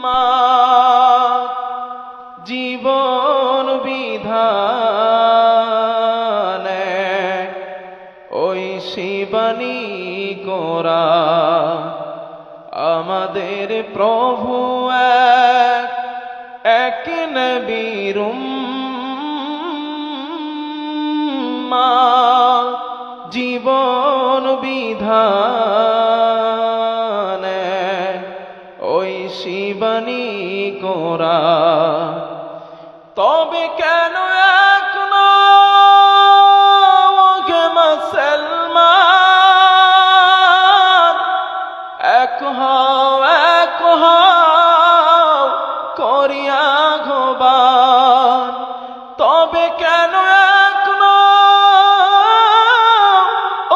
মা জীবন বিধানে ওই শিবানী কোরা আমাদের প্রভু এক নবীর উম্মাহ জীবন বিধানে ওই শিবানী কোরা তবে কেন এখনো মুসলমান এক হও করিয়া ঘোবান তবে কেন এখনো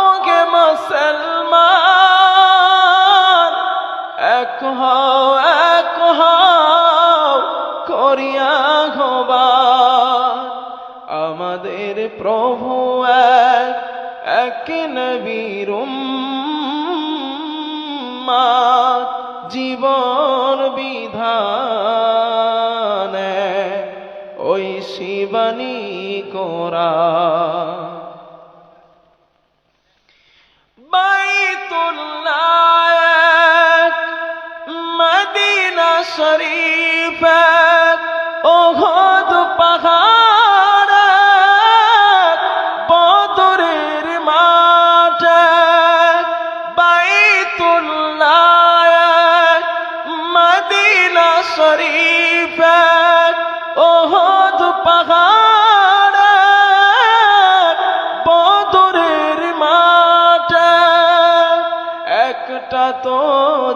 ওকে মুসলমান এক হও করিয়া ঘোবান আমাদের প্রভু এক নবীর উম্মাহ জীবন বিধানে ওই শিবানী কোরা বাইতুল্লাহ মদিনা শরীফ ওহদ পাহাড় বদরের মাঠ বাইতুল্লাহ মদিনা শরীফ ওহদ পাহাড় বদরের মাঠ একটা তো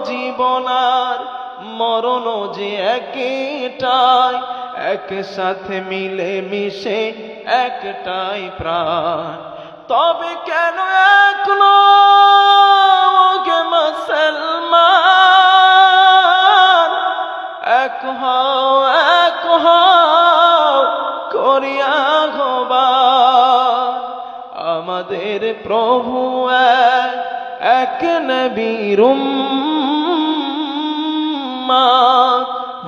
জীবনার মরণ যে একটাই একসাথে মিলে মিশে একটাই প্রাণ তবে কেন এখনো মুসলমান এক হও করিয়া ঘোবান আমাদের প্রভু এক নবীর উম্মাহ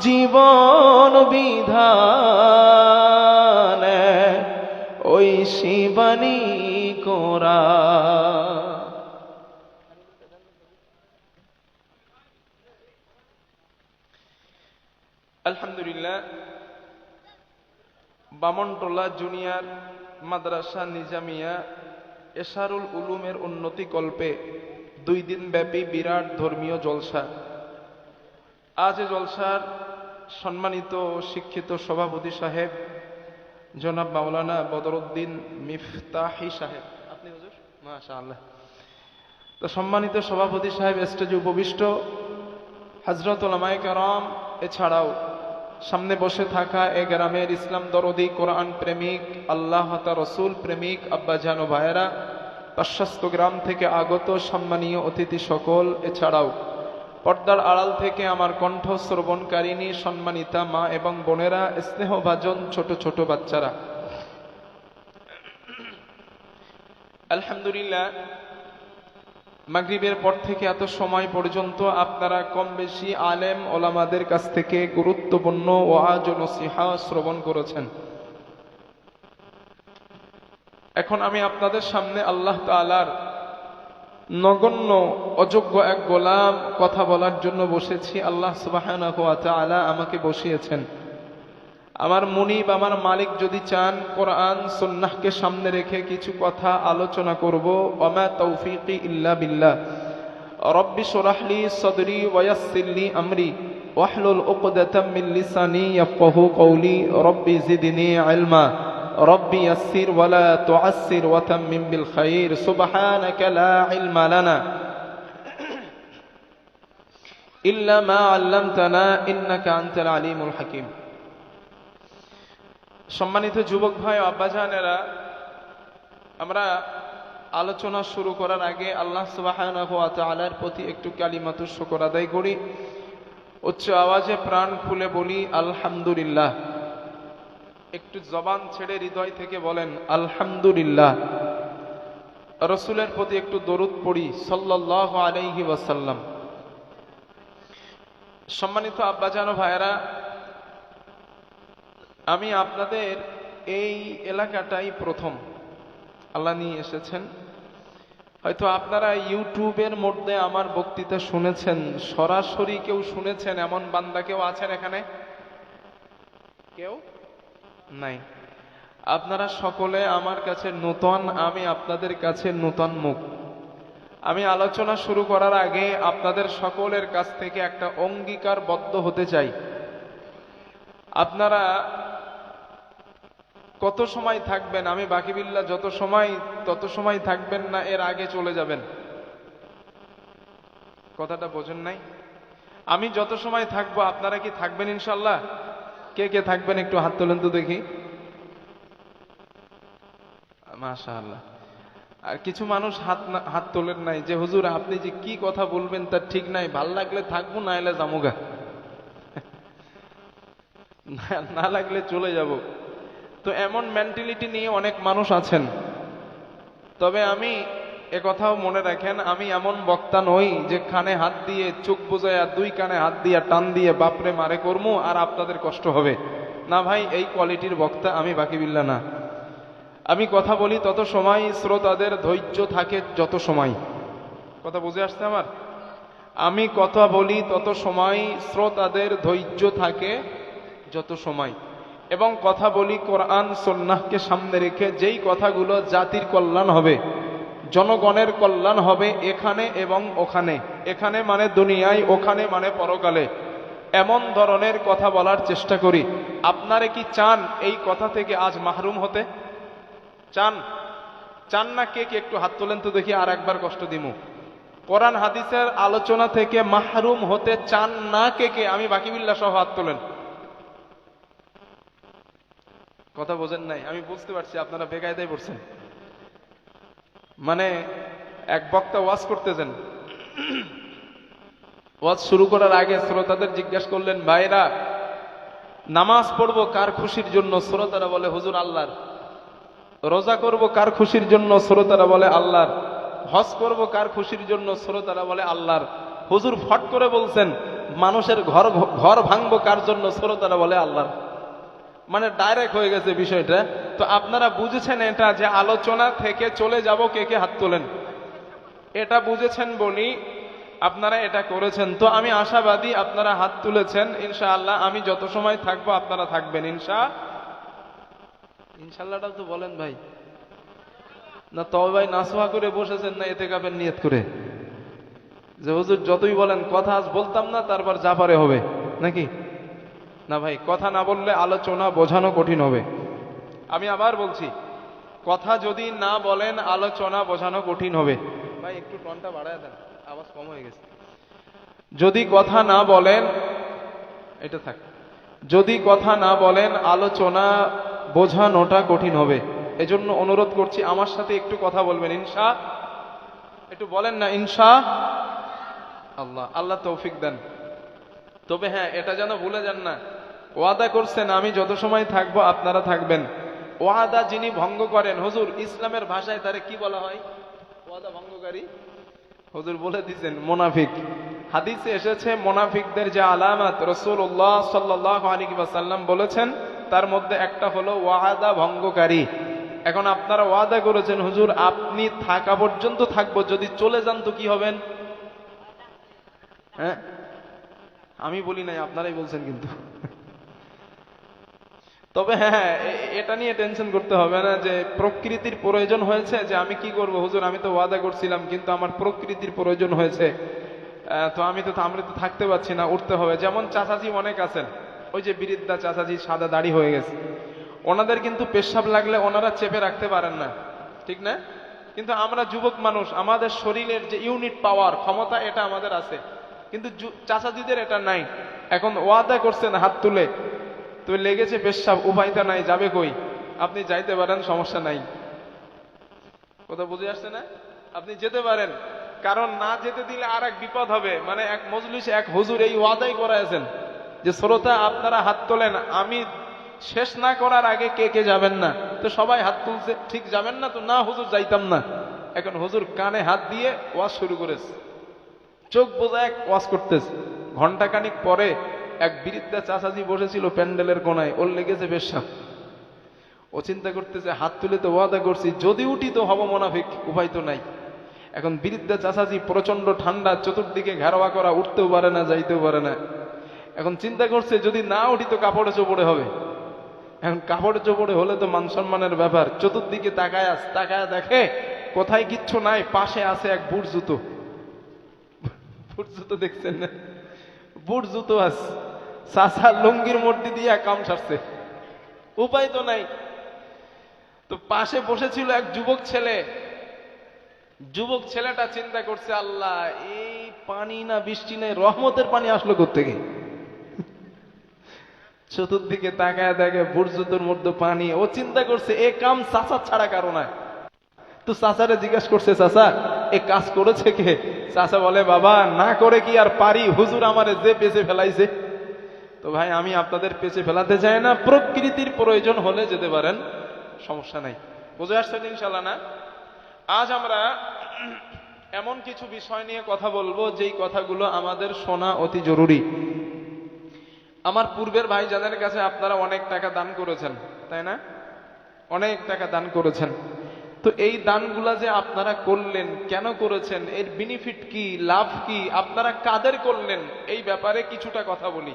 জীবন বিধানে ওই শিবানী কোরা আলহামদুলিল্লাহ বামনটোলা জুনিয়র মাদ্রাসা নিজামিয়া এশারুল উলুমের উন্নতি কল্পে 2 দিন ব্যাপী বিরাট ধর্মীয় জলসা আজ জলসার সম্মানিত ও শিক্ষিত সভাপতি সাহেব জনাব মাওলানা বদরউদ্দিন মিফতাহি সাহেব আপনি হুজুর মাশাআল্লাহ তো সম্মানিত সভাপতি সাহেব স্টেজে উপবিষ্ট হযরত উলামায়ে কেরাম এছাড়াও সামনে বসে থাকা এ গ্রামের ইসলাম দরদি কোরআন প্রেমিক আল্লাহ তাআলা রাসূল প্রেমিক আব্বাজান ও ভাইয়েরা পার্শ্বস্থ গ্রাম থেকে আগত সম্মানীয় অতিথি সকল এছাড়াও পর্দার আড়াল থেকে আমার কণ্ঠ শ্রবণকারিণী সম্মানিতা মা এবং বোনেরা স্নেহভাজন ছোট ছোট বাচ্চারা আলহামদুলিল্লাহ মাগরিবের পর থেকে এত সময় পর্যন্ত আপনারা কম বেশি আলেম ওলামাদের কাছ থেকে গুরুত্বপূর্ণ ওয়াজ ও নসিহত শ্রবণ করেছেন এখন আমি আপনাদের সামনে আল্লাহ তাআলার নগণ্য অযোগ্য এক গোলাম কথা বলার জন্য বসেছি আল্লাহ সুবহানাহু ওয়া তাআলা আমাকে বসিয়েছেন আমার মুনিব আমার মালিক যদি চান কোরআন সুন্নাহকে সামনে রেখে কিছু কথা আলোচনা করব ওমা তৌফিকি ইল্লা বিল্লাহ রব্বি শরহ লি সদরি ওয়া ইয়াসসির লি আমরি ওয়াহলুল উকদাতাম মিন লিসানি ইয়াফকাহু কওলি রব্বি জিদনি ইলমা রব্বি ইয়াসসির ওয়া লা তুআসসির ওয়া তাম্মিম বিল খাইর সুবহানাকা লা ইলমা লানা ইল্লা মা আল্লামতানা ইন্নাকা আনতাল আলিমুল হাকিম সম্মানিত যুবক ভাই ও আব্বাজানেরা আমরা আলোচনা শুরু করার আগে আল্লাহ সুবহানাহু ওয়া তাআলার প্রতি একটু কালিমাতু শুকর আদায় করি উচ্চ আওয়াজে প্রাণ খুলে বলি আলহামদুলিল্লাহ একটু জবান ছেড়ে হৃদয় থেকে বলেন আলহামদুলিল্লাহ রাসূলের প্রতি একটু দরুদ পড়ি সাল্লাল্লাহু আলাইহি ওয়াসাল্লাম সম্মানিত আব্বাজান ও ভাইয়েরা, আমি আপনাদের এই এলাকাটাই প্রথম আল্লাহ নিয়ে এসেছেন। হয়তো আপনারা ইউটিউবের মধ্যে আমার বক্তৃতা শুনেছেন, সরাসরি কেউ শুনেছেন এমন বান্দা কেউ আছেন এখানে? কেউ নাই। আপনারা সকলে আমার কাছে নূতন, আমি আপনাদের কাছে নূতন মুখ। আমি আলোচনা শুরু করার আগে আপনাদের সকলের কাছ থেকে একটা অঙ্গীকারবদ্ধ হতে চাই। আপনারা কত সময় থাকবেন? আমি বাকি বিল্লাহ যত সময় তত সময় থাকবেন, না এর আগে চলে যাবেন? কথাটা বোঝেন নাই? আমি যত সময় থাকবো আপনারা কি থাকবেন ইনশাল্লাহ? কে কে থাকবেন একটু হাত তোলেন তো দেখি। মাশাআল্লাহ। আর কিছু মানুষ হাত তোলেন নাই, যে হুজুর আপনি যে কি কথা বলবেন তার ঠিক নাই, ভাল লাগলে থাকবো, না এলে জামুগা, না লাগলে চলে যাব। তো এমন মেন্টালিটি নিয়ে অনেক মানুষ আছেন। তবে আমি একথাও মনে রাখেন, আমি এমন বক্তা নই যে কানে হাত দিয়ে চোখ বুজাইয়া দুই কানে হাত দিয়ে টান দিয়ে বাপরে মারে করমু আর আপনাদের কষ্ট হবে না। ভাই, এই কোয়ালিটির বক্তা আমি বাকি বিল্লাহ না। আমি কথা বলি তত সময় শ্রোতাদের ধৈর্য থাকে যত সময়। কথা বুঝে আসছে আমার? আমি কথা বলি তত সময় শ্রোতাদের ধৈর্য থাকে যত সময়, এবং কথা বলি কোরআন সুন্নাহকে সামনে রেখে, যেই কথাগুলো জাতির কল্যাণ হবে, জনগণের কল্যাণ হবে, এখানে এবং ওখানে। এখানে মানে দুনিয়ায়, ওখানে মানে পরকালে। এমন ধরনের কথা বলার চেষ্টা করি। আপনারা কি চান এই কথা থেকে আজ মাহরুম হতে? চান? চান না? কে কে একটু হাত তোলেন তো দেখি, আর একবার কষ্ট দিমু। কোরআন হাদিসের আলোচনা থেকে মাহরুম হতে চান না কে কে? আমি বাকি বিল্লাহ সহ হাত তোলেন। কথা বোঝেন নাই? আমি বুঝতে পারছি আপনারা বেকায়দায় পড়ছেন। মানে এক বক্তা ওয়াজ করতেছেন, ওয়াজ শুরু করার আগে শ্রোতাদের জিজ্ঞাসা করলেন, ভাইরা নামাজ পড়বো কার খুশির জন্য? শ্রোতারা বলে হুজুর আল্লাহর। রোজা করব কার খুশির জন্য? শ্রোতারা বলে আল্লাহর। হজ করব কার খুশির জন্য? শ্রোতারা বলে আল্লাহর। হুজুর ফট করে বলছেন, মানুষের ঘর ভাঙবো কার জন্য? শ্রোতারা বলে আল্লাহর। মানে ডাইরেক্ট হয়ে গেছে বিষয়টা। তো আপনারা বুঝেছেন এটা যে আলোচনা থেকে চলে যাব, কে কে হাত তোলেন? এটা বুঝেছেন বলি আপনারা এটা করেছেন। তো আমি আশাবাদী আপনারা হাত তুলেছেন, ইনশাআল্লাহ আমি যত সময় থাকবো আপনারা থাকবেন ইনশাআল্লাহটা তো বলেন ভাই। না তবে ভাই নাসোহা করে বসেছেন, না এতে কাপের নিয়ত করে যে হুজুর যতই বলেন কথা আজ বলতাম না, তারপর যা পারে হবে নাকি? না ভাই, কথা না বললে আলোচনা বোঝানো কঠিন হবে। আমি আবার বলছি, কথা যদি না বলেন আলোচনা বোঝানো কঠিন হবে। ভাই একটু টনটা বাড়ায় দেন, আওয়াজ কম হয়ে গেছে। যদি কথা না বলেন, এটা থাক, যদি কথা না বলেন আলোচনা বোঝানোটা কঠিন হবে। এজন্য অনুরোধ করছি আমার সাথে একটু কথা বলবেন ইনশা। একটু বলেন না ইনশা আল্লাহ। আল্লাহ তৌফিক দেন। তবে হ্যাঁ, এটা যেন ভুলে যান না, ওয়াদা করছেন আমি যত সময় থাকবো আপনারা থাকবেন। ওয়াদা যিনি ভঙ্গ করেন, হুজুর ইসলামের ভাষায় তারে কি বলা হয়? ওয়াদা ভঙ্গকারী। হুজুর বলে দিয়েছেন মুনাফিক। হাদিসে এসেছে মুনাফিকদের যে আলামত রাসূলুল্লাহ সাল্লাল্লাহু আলাইহি ওয়াসাল্লাম বলেছেন, তার মধ্যে একটা হলো ওয়াদা ভঙ্গকারী। এখন আপনারা ওয়াদা করেছেন হুজুর আপনি থাকা পর্যন্ত থাকবো, যদি চলে যান তো কি হবেন? হ্যাঁ, আমি বলি নাই, আপনারাই বলছেন কিন্তু। তবে হ্যাঁ, এটা নিয়ে টেনশন করতে হবে না যে প্রকৃতির প্রয়োজন হয়েছে, যে আমি কি করব হুজুর, আমি তো ওয়াদা করছিলাম কিন্তু আমার প্রকৃতির প্রয়োজন হয়েছে, তো আমরা তো থাকতে পারছি না, উঠতে হবে। যেমন চাচাজি অনেক আছেন, ওই যে বৃদ্ধা চাচাজি, সাদা দাড়ি হয়ে গেছে, ওনাদের কিন্তু পেশাব লাগলে ওনারা চেপে রাখতে পারেন না, ঠিক না? কিন্তু আমরা যুবক মানুষ, আমাদের শরীরের যে ইউনিট পাওয়ার ক্ষমতা এটা আমাদের আছে, কিন্তু চাচাজিদের এটা নাই। এখন ওয়াদা করছেন হাত তুলে, তো লেগেছে পেশাব, উপায়টা নাই, যাবে কই? আপনি যাইতে পারেন, সমস্যা নাই। কথা বুঝে আসছে না? আপনি যেতে পারেন, কারণ না যেতে দিলে আর এক বিপদ হবে। মানে এক মজলিসে এক হুজুর এই ওয়াদাই করাইছেন যে শ্রোতা আপনারা হাত তোলেন, আমি শেষ না করার আগে কে কে যাবেন না? তো সবাই হাত তুলছে, ঠিক যাবেন না? তো না হুজুর যাইতাম না। এখন হুজুর কানে হাত দিয়ে ওয়াজ শুরু করেছে, চোখ বোঝা এক ওয়াজ করতেছে, ঘন্টাখানিক পরে এক বৃদ্ধা চাচাজি বসেছিল প্যান্ডেলের কোনায়, ওর লেগেছে পেশাব। ও চিন্তা করতেছে হাত তুলে তো ওয়াদা করছি, যদি উঠি তো হব মোনাফিক, উপায় তো নাই। এখন বৃদ্ধা চাচাজি, প্রচন্ড ঠান্ডা, চতুর্দিকে ঘেরোয়া করা, উঠতেও পারে না যাইতেও পারে না। এখন চিন্তা করছে যদি না উঠি তো কাপড়ে চোপড়ে হবে। এখন কাপড়ে চোপড়ে হলে তো মান সম্মানের ব্যাপার। চতুর্দিকে তাকায় দেখে কোথায় কিচ্ছু নাই, পাশে আছে এক বুট জুতো। বুট জুতো দেখছেন না? বুট জুতো আছে, চাচা লুঙ্গির মধ্যে দিয়ে কাম সারছে, উপায় তো নাই। তো পাশে বসেছিল এক যুবক ছেলে। যুবক ছেলেটা চিন্তা করছে, আল্লাহ, এই পানি না বৃষ্টি নেই, রহমতের পানি আসলো কোত্থেকে? চতুর্দিকে তাকায় দেখে বুট জুতোর মধ্যে পানি। ও চিন্তা করছে এ কাম চাচা ছাড়া কারো না। তো চাচারে জিজ্ঞেস করছে, চাচা এ কাজ করেছে কে? চাচা বলে, বাবা না করে কি আর পারি, হুজুর আমারে যে পেছে ফেলাইছে। তো ভাই আমি আপনাদের পেছে ফেলাতে চাই না, প্রকৃতির প্রয়োজন হলে যেতে পারেন, সমস্যা নাই। বুঝে আসছেন ইনশাল্লাহ না? আজ আমরা এমন কিছু বিষয় নিয়ে কথা বলবো যেই কথাগুলো আমাদের শোনা অতি জরুরি। আমার পূর্বের ভাইজানের কাছে আপনারা অনেক টাকা দান করেছেন, তাই না? অনেক টাকা দান করেছেন। তো এই দানগুলা যে আপনারা করলেন, কেন করেছেন, এর বেনিফিট কি, লাভ কি, আপনারা কাদের করলেন, এই ব্যাপারে কিছুটা কথা বলি,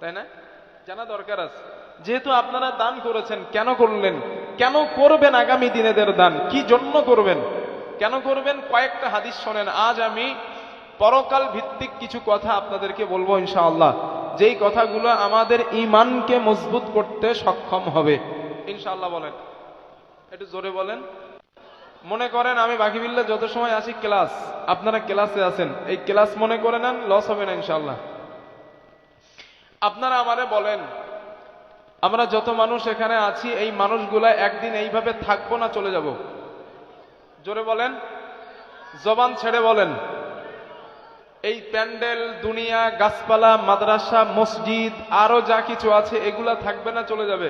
তাই না? জানা দরকার আছে। যেহেতু আপনারা দান করেছেন, কেন করলেন, কেন করবেন, আগামী দিনেদের দান কি জন্য করবেন, কেন করবেন, কয়েকটা হাদিস শোনেন। আজ আমি পরকাল ভিত্তিক কিছু কথা আপনাদেরকে বলবো ইনশাআল্লাহ, যেই কথাগুলো আমাদের ঈমানকে মজবুত করতে সক্ষম হবে ইনশাআল্লাহ। বলেন, একটু জোরে বলেন। মনে করেন আমি বাকিবিল্লাহ যত সময় আসি ক্লাস, আপনারা ক্লাসে আছেন, এই ক্লাস মনে করে নেন, লস হবে না ইনশাআল্লাহ। আপনারা আমারে বলেন, আমরা যত মানুষ এখানে আছি এই মানুষগুলা একদিন এইভাবে থাকবো না চলে যাব? জোরে বলেন, জবান ছেড়ে বলেন। এই প্যান্ডেল, দুনিয়া, গাছপালা, মাদ্রাসা, মসজিদ, আরো যা কিছু আছে এগুলা থাকবে না চলে যাবে?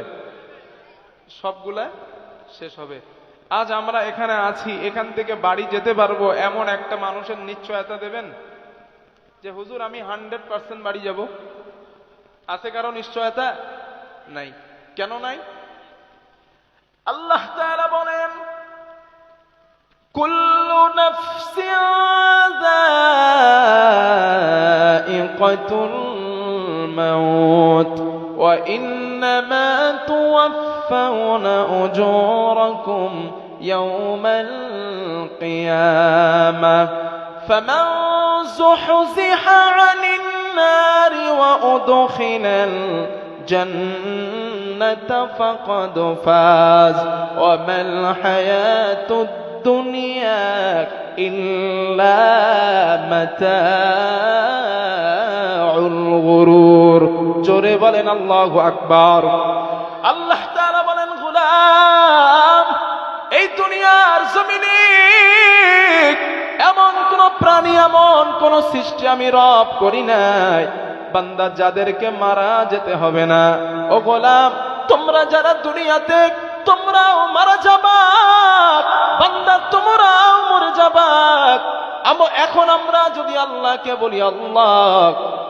সবগুলা শেষ হবে। আজ আমরা এখানে আছি, এখান থেকে বাড়ি যেতে পারবো এমন একটা মানুষের নিশ্চয়তা দেবেন যে হুজুর আমি 100% বাড়ি যাব? আছে কারো নিশ্চয়তা? নাই। কেন নাই? আল্লাহ তাআলা বলেন, কুল্লু নাফসিন যায়িকাতুল মাউত ওয়া ইন্নামা তুওয়াফাউনা উজুরাকুম ইয়াওমাল কিয়ামাহ ফামান যুহজিহা আনিন নারি ওয়া উদখিলাল জান্নাতা ফাকাদ ফাজ ওয়া মাল হায়াতুদ দুনিয়া ইল্লা মাতাউল গুরুর। জোরে বলেন আল্লাহু আকবার। আল্লাহ তাআলা বলেন, গোলাম, এই দুনিয়ার জমিনে এমন কোন প্রাণী, এমন কোন সৃষ্টি আমি রব করি নাই বান্দা যাদেরকে মারা যেতে হবে না। ও গোলাম, তোমরা যারা দুনিয়াতে, তোমরাও মারা যাবা, বান্দা তোমরাও মরে যাবা। এখন আমরা যদি আল্লাহকে বলি, আল্লাহ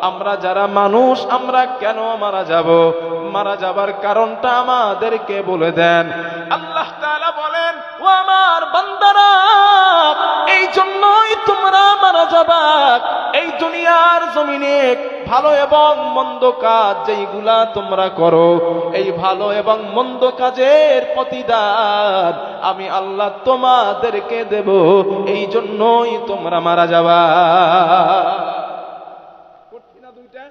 আমরা যারা মানুষ আমরা কেন মারা যাব, মারা যাবার কারণটা আমাদেরকে বলে দেন। আল্লাহ তাআলা বলেন, ও আমার বান্দারা, এই জন্যই তোমরা মারা যাবা। এই দুনিয়ার জমিনে ভালো এবং মন্দ কাজ যেইগুলা তোমরা করো, এই ভালো এবং মন্দ কাজের প্রতিদান আমি আল্লাহ তোমাদেরকে দেব, এই জন্যই তোমরা মারা যাবা। করছি না দুইটা,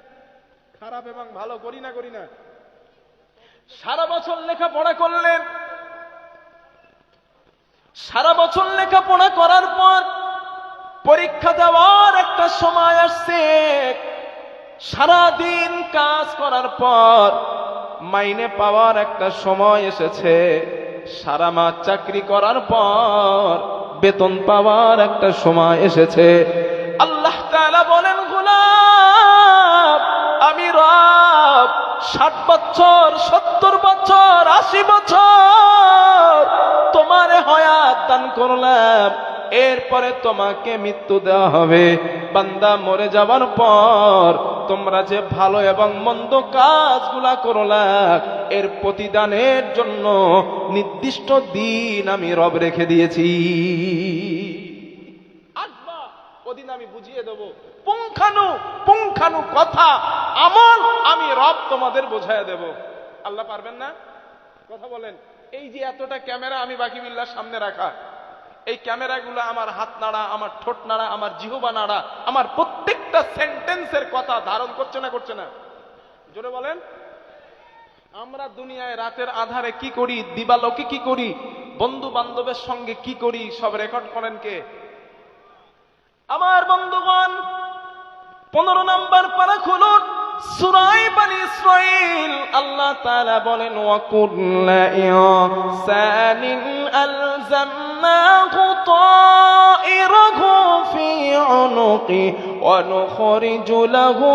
খারাপ এবং ভালো করি না? সারা বছর লেখাপড়া করলেন, সারা বছর লেখাপড়া করার পর পরীক্ষা দেওয়ার একটা সময় আসছে, সারাদিন কাজ করার পর মাইনে পাওয়ার একটা সময় এসেছে, সারা মাস চাকরি করার পর বেতন পাওয়ার একটা সময় এসেছে। আল্লাহ তাআলা বলেন, গোলাম আমি রব 60 বছর, 70 বছর, 80 বছর তোমারে হায়াত দান করলাম, এরপরে তোমাকে মৃত্যু দেওয়া হবে। বান্দা মরে যাবার পর তোমরা যে ভালো এবং মন্দ কাজগুলা করলা এর প্রতিদানের জন্য নির্দিষ্ট দিন আমি রব রেখে দিয়েছি। আসবা ওদিন আমি বুঝিয়ে দেব পুঙ্খানু কথা আমল আমি রব তোমাদের বোঝায় দেব। আল্লাহ পারবেন না? কথা বলেন। এই যে এতটা ক্যামেরা আমি বাকিবিল্লাহর সামনে রাখা, এই ক্যামেরাগুলো আমার হাত নাড়া, আমার ঠোঁট নাড়া, আমার জিহ্বা নাড়া, আমার প্রত্যেকটা সেন্টেন্সের কথা ধারণ করছে না করছে না? জোরে বলেন। আমরা দুনিয়ায় রাতের আধারে কি করি, দিবালোকে কি করি, বন্ধু বান্ধবের সঙ্গে কি করি, সব রেকর্ড করেন কে? আমার বন্ধুগণ, 15 নম্বর পারা খুলুন, সূরা বনী ইসরাঈল। আল্লাহ তাআলা বলেন, ওয়া কুল্লা ইনসানিন আলজামনাহু তাইরাহু ফি উনুকি ওয়া নুখরিজু লাহু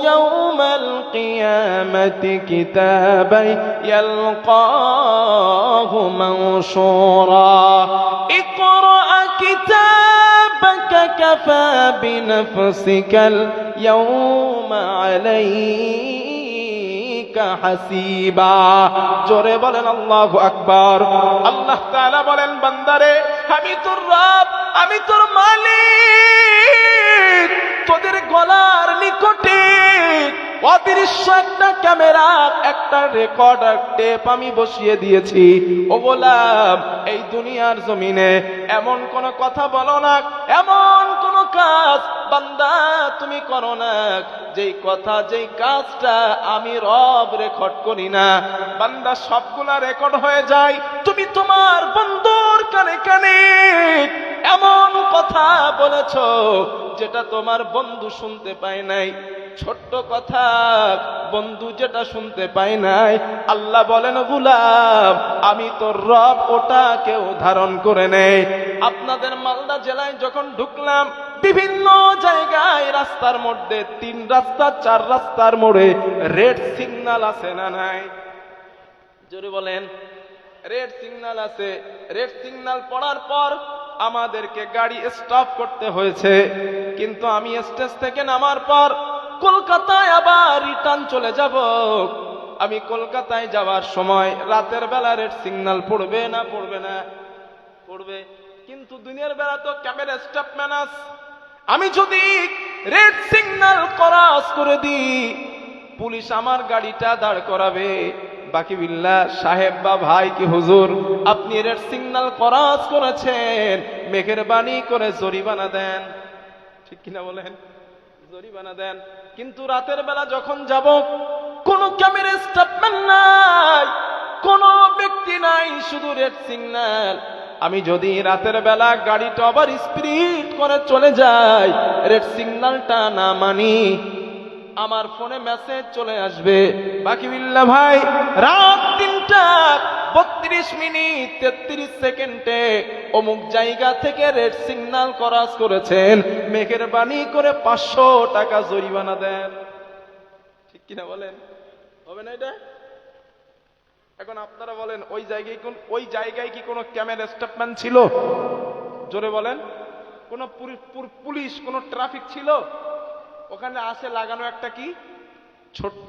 ইয়াওমাল কিয়ামাতি কিতাবান ইয়ালকাহু মানশুরা ইকরা কিতাবাক কাফা বিনফসিকাল ইয়াওমা আলাইকা হাসিবা। জোরে বলেন আল্লাহু আকবার। আল্লাহ তাআলা বলেন, বান্দারে আমি তোর রব, আমি তোর মালিক। তোদের গলার নিকটে অদৃশ্য একটা ক্যামেরা, একটা রেকর্ডার টেপ আমি বসিয়ে দিয়েছি। ও গোলাম, এই দুনিয়ার জমিনে এমন কোন কথা বলো না, এমন কোন কাজ বান্দা তুমি করো না যেই কথা যেই কাজটা আমি রব রেকর্ড করি না। বান্দা সবগুলা রেকর্ড হয়ে যায়। তুমি তোমার বন্ধুর কানে কানে এমন কথা বলেছো যেটা তোমার বন্ধু শুনতে পায় নাই, ছোট্ট কথা বন্ধু যেটা শুনতে পায় নাই। আল্লাহ বলেন, গোলাম আমি তোর রব ওটা কেউ ধারণ করে নেই। আপনাদের মালদা জেলায় যখন ঢুকলাম, বিভিন্ন জায়গায় রাস্তার মধ্যে 3 রাস্তা 4 রাস্তার মোড়ে রেড সিগন্যাল আছে না নাই? জোরে বলেন। রেড সিগন্যাল আছে। রেড সিগন্যাল পড়ার পর আমাদেরকে গাড়ি স্টপ করতে হয়েছে, কিন্তু আমি স্টেজ থেকে নামার পর কলকাতায় আবার রিটার্ন চলে যাব। আমি কলকাতায় যাওয়ার সময় রাতের বেলা রেড সিগন্যাল পড়বে না পড়বে না? পড়বে। কিন্তু দিনের বেলা তো ক্যামেরা স্টপ ম্যানাস। আমি যদি রেড সিগন্যাল ক্রস করে দিই, পুলিশ আমার গাড়িটা দাঁড় করাবে। বাকি বিল্লাহ সাহেব বা ভাই কি হুজুর, আপনি রেড সিগন্যাল ক্রস করেছেন, মেহেরবানি করে জরিমানা দেন। ঠিক কিনা বলেন? জরিমানা দেন। কিন্তু রাতের বেলা যখন যাব, কোন ক্যামেরা স্টপম্যান নাই, কোন ব্যক্তি নাই, শুধু রেড সিগন্যাল। আমি যদি রাতের বেলা গাড়িটা আবার স্পিড করে চলে যাই, রেড সিগন্যালটা না মানি, আমার ফোনে মেসেজ চলে আসবে, বাকি বিল্লাহ ভাই রাত 3:32:33 অমুক জায়গা থেকে রেড সিগন্যাল ক্রস করেছেন, মেহেরবানি করে 500 টাকা জরিমানা দেন। ঠিক কিনা বলেন? হবে না এটা? এখন আপনারা বলেন, ওই জায়গায় কি কোনো ক্যামেরা স্টপম্যান ছিল? জোরে বলেন। কোন পুলিশ, কোন ট্রাফিক ছিল? ওখানে আছে লাগানো একটা কি ছোট্ট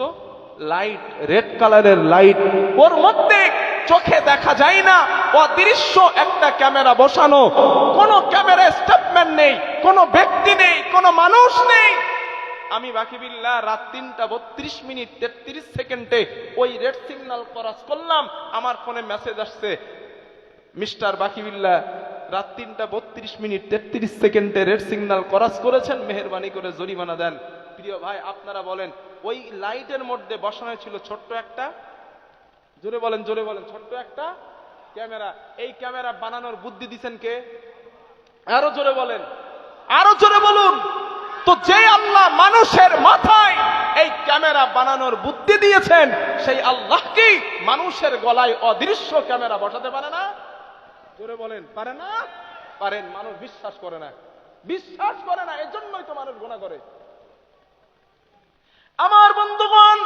লাইট, রেড কালারের লাইট, ওর মধ্যে চোখে দেখা যায় না, অদৃশ্য একটা ক্যামেরা বসানো। কোন ক্যামেরা স্টপম্যান নেই, কোন ব্যক্তি নেই, কোন মানুষ নেই। আমি বাকি বিল্লাহ রাত 3:32:33 ওই রেড সিগন্যাল ক্রস করলাম, আমার ফোনে মেসেজ আসছে, মিস্টার বাকি বিল্লাহ রাত 3:32:33 রেড সিগন্যাল ক্রস করেছেন, মেহেরবানি করে জরিমানা দেন। প্রিয় ভাই, আপনারা বলেন, ওই লাইটের মধ্যে বসানো ছিল ছোট্ট একটা, জোরে বলেন জোরে বলেন, ছোট্ট একটা ক্যামেরা। এই ক্যামেরা বানানোর বুদ্ধি দিছেন কে? আরো জোরে বলেন, আরো জোরে বলুন। তো যে আল্লাহ মানুষের মাথায় এই ক্যামেরা বানানোর বুদ্ধি দিয়েছেন, সেই আল্লাহ কি মানুষের গলায় অদৃশ্য ক্যামেরা বসাতে পারে না? জোরে বলেন, পারে না? পারেন। মানুষ বিশ্বাস করে না, বিশ্বাস করে না, এজন্যই তো মানুষ গুনাহ করে। আমার বন্ধুগণ,